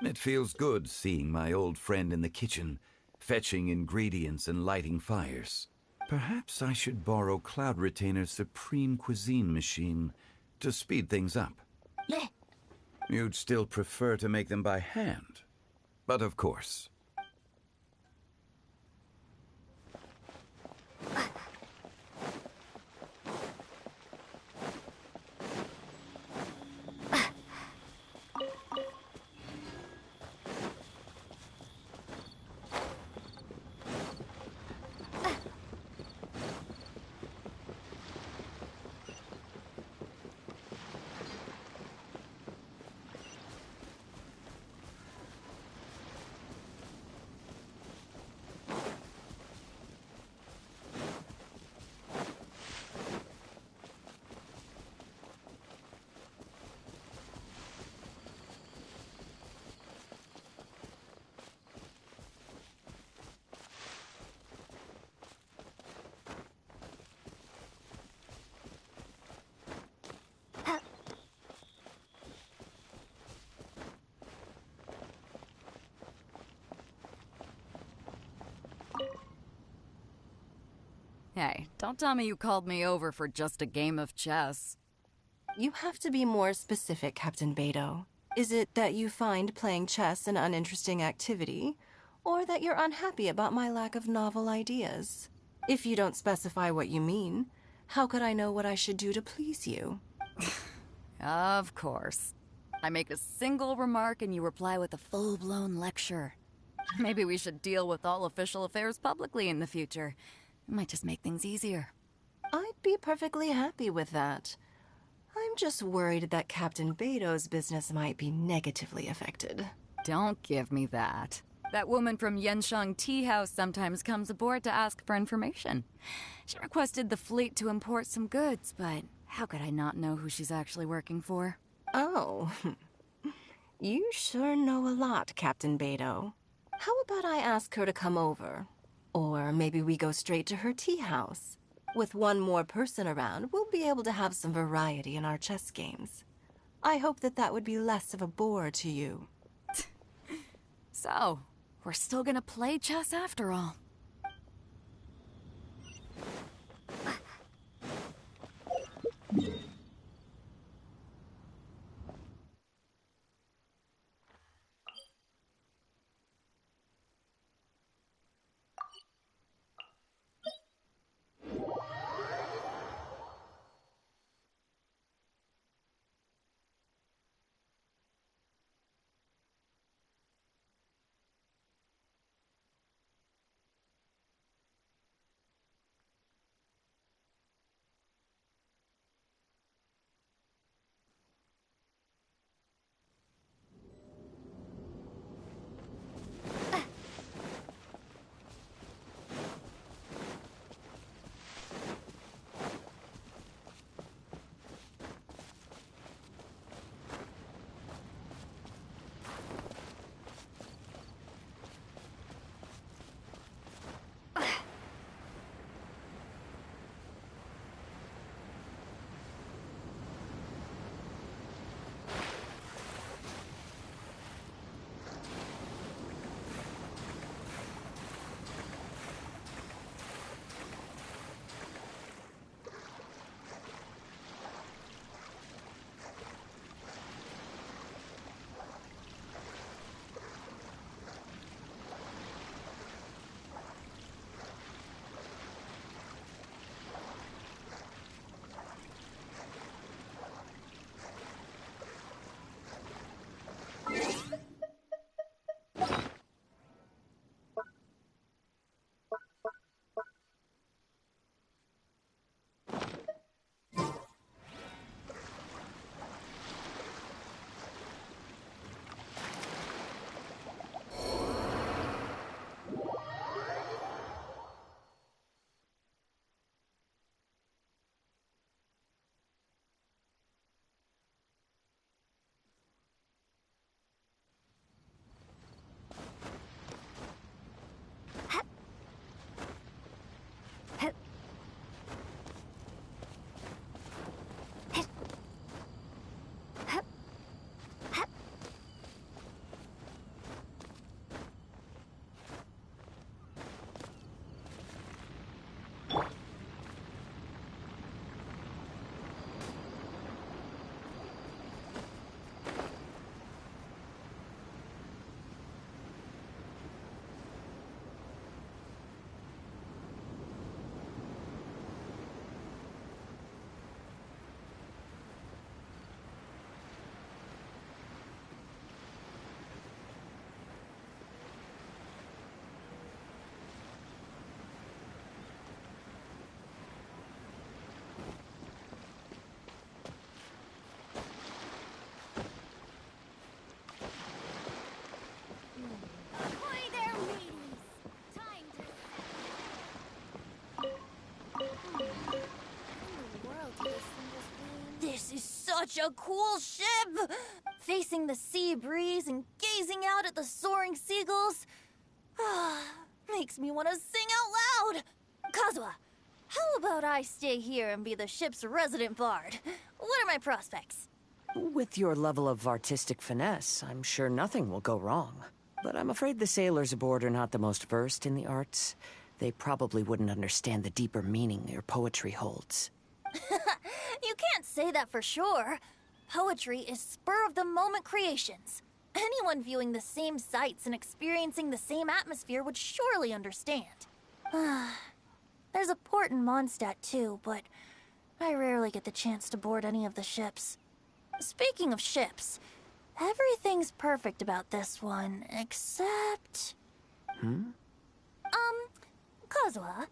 [SPEAKER 7] It feels good seeing my old friend in the kitchen, fetching ingredients and lighting fires. Perhaps I should borrow Cloud Retainer's Supreme Cuisine machine to speed things up. You'd still prefer to make them by hand, but of course.
[SPEAKER 12] Hey, don't tell me you called me over for just a game of chess.
[SPEAKER 13] You have to be more specific, Captain Beidou. Is it that you find playing chess an uninteresting activity, or that you're unhappy about my lack of novel ideas? If you don't specify what you mean, how could I know what I should do to please you?
[SPEAKER 12] Of course. I make a single remark and you reply with a full-blown lecture. Maybe we should deal with all official affairs publicly in the future. It might just make things easier.
[SPEAKER 13] I'd be perfectly happy with that. I'm just worried that Captain Beidou's business might be negatively affected.
[SPEAKER 12] Don't give me that. That woman from Yenshang Tea House sometimes comes aboard to ask for information. She requested the fleet to import some goods, but how could I not know who she's actually working for?
[SPEAKER 13] Oh, you sure know a lot, Captain Beidou. How about I ask her to come over? Or maybe we go straight to her tea house. With one more person around, we'll be able to have some variety in our chess games. I hope that would be less of a bore to you.
[SPEAKER 12] So, we're still gonna play chess after all.
[SPEAKER 1] This is such a cool ship! Facing the sea breeze and gazing out at the soaring seagulls. Makes me want to sing out loud! Kazuha, how about I stay here and be the ship's resident bard? What are my prospects?
[SPEAKER 14] With your level of artistic finesse, I'm sure nothing will go wrong. But I'm afraid the sailors aboard are not the most versed in the arts. They probably wouldn't understand the deeper meaning your poetry holds.
[SPEAKER 1] You can't say that for sure. Poetry is spur-of-the-moment creations. Anyone viewing the same sights and experiencing the same atmosphere would surely understand. There's a port in Mondstadt too, but I rarely get the chance to board any of the ships. Speaking of ships, everything's perfect about this one, except... Kazuha,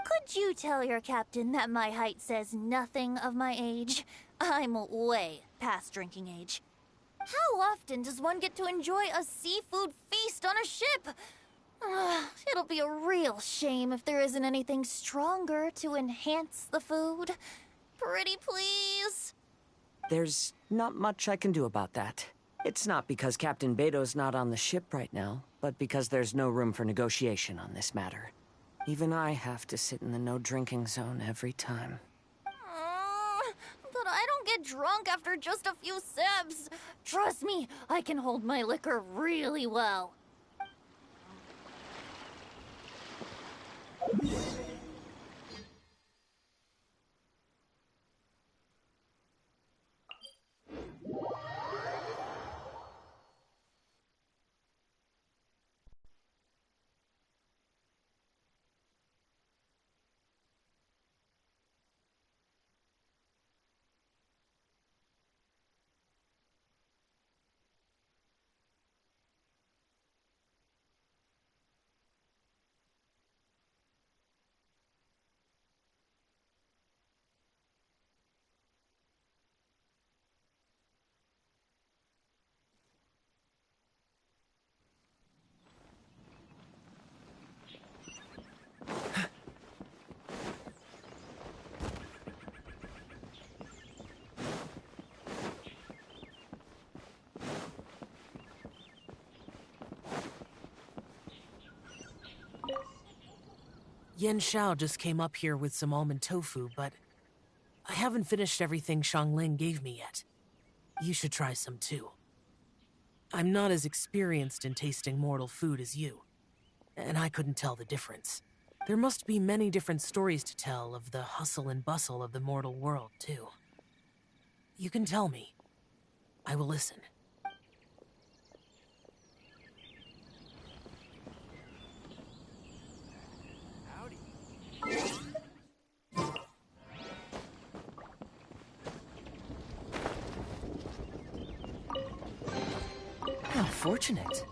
[SPEAKER 1] could you tell your captain that my height says nothing of my age? I'm way past drinking age. How often does one get to enjoy a seafood feast on a ship? It'll be a real shame if there isn't anything stronger to enhance the food. Pretty please?
[SPEAKER 14] There's not much I can do about that. It's not because Captain Beto's not on the ship right now, but because there's no room for negotiation on this matter. Even I have to sit in the no-drinking zone every time.
[SPEAKER 1] But I don't get drunk after just a few sips. Trust me, I can hold my liquor really well.
[SPEAKER 9] Yen Xiao just came up here with some almond tofu, but I haven't finished everything Xiangling gave me yet. You should try some too. I'm not as experienced in tasting mortal food as you, and I couldn't tell the difference. There must be many different stories to tell of the hustle and bustle of the mortal world, too. You can tell me. I will listen.
[SPEAKER 14] How fortunate.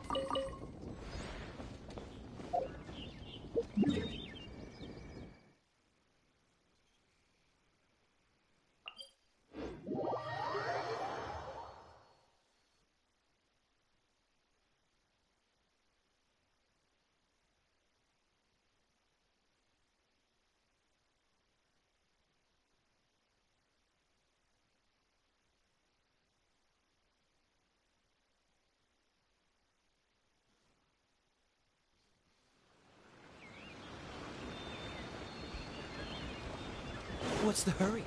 [SPEAKER 15] What's the hurry?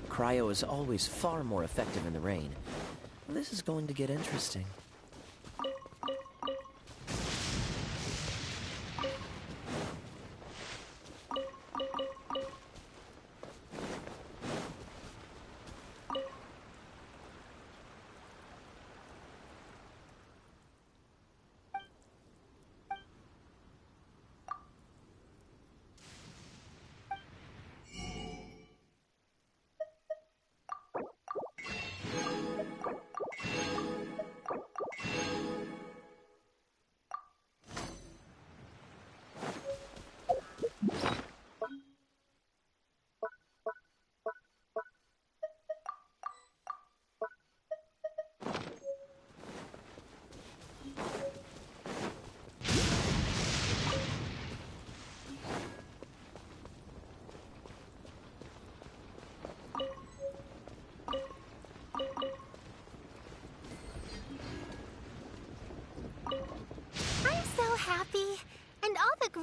[SPEAKER 15] Cryo is always far more effective in the rain. This is going to get interesting.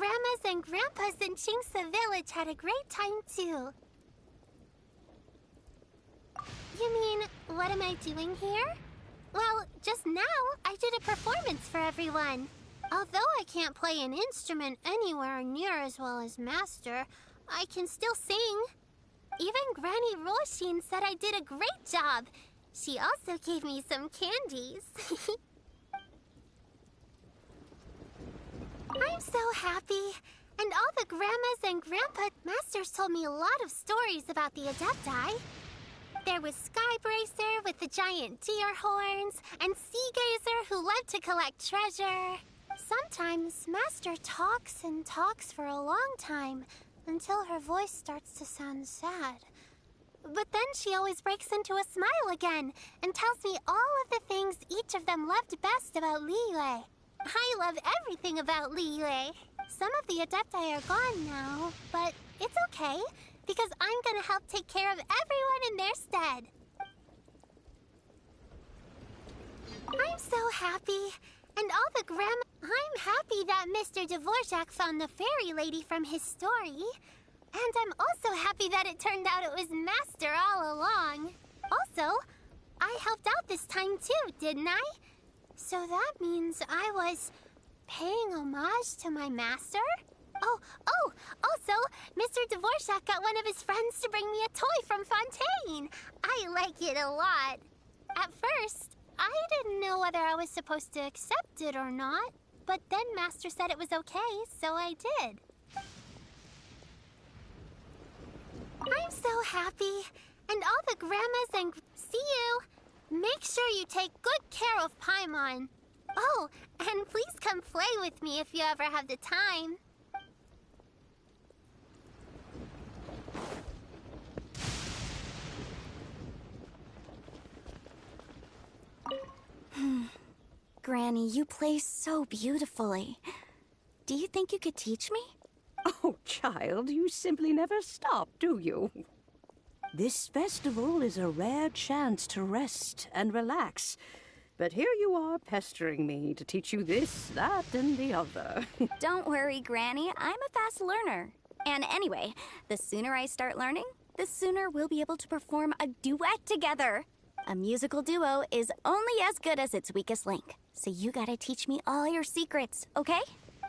[SPEAKER 6] grandmas and grandpas in Chingsa Village had a great time too. You mean, what am I doing here? Well, just now, I did a performance for everyone. Although I can't play an instrument anywhere near as well as Master, I can still sing. Even Granny Roshin said I did a great job. She also gave me some candies. I'm so happy. And all the grandmas and grandpa masters told me a lot of stories about the Adepti. There was Skybracer with the giant deer horns, and Sea Gazer who loved to collect treasure. Sometimes Master talks and talks for a long time, until her voice starts to sound sad. But then she always breaks into a smile again, and tells me all of the things each of them loved best about Liyue. I love everything about Liyue. Some of the Adepti are gone now, but it's okay, because I'm gonna help take care of everyone in their stead. I'm so happy. And all the I'm happy that Mr. Dvorak found the fairy lady from his story. And I'm also happy that it turned out it was Master all along. Also, I helped out this time too, didn't I? So that means I was paying homage to my master? Oh, also, Mr. Dvorak got one of his friends to bring me a toy from Fontaine. I like it a lot. At first, I didn't know whether I was supposed to accept it or not, but then Master said it was okay, so I did. I'm so happy, and all the grandmas and... See you! Make sure you take good care of Paimon. Oh, and please come play with me if you ever have the time.
[SPEAKER 10] Granny, you play so beautifully. Do you think you could teach me?
[SPEAKER 16] Oh, child, you simply never stop, do you? This festival is a rare chance to rest and relax. But here you are pestering me to teach you this, that, and the other.
[SPEAKER 10] Don't worry, Granny. I'm a fast learner. And anyway, the sooner I start learning, the sooner we'll be able to perform a duet together. A musical duo is only as good as its weakest link. So you gotta teach me all your secrets, okay?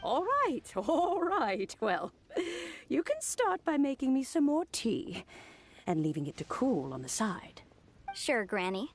[SPEAKER 16] All right. Well, you can start by making me some more tea and leaving it to cool on the side.
[SPEAKER 10] Sure, Granny.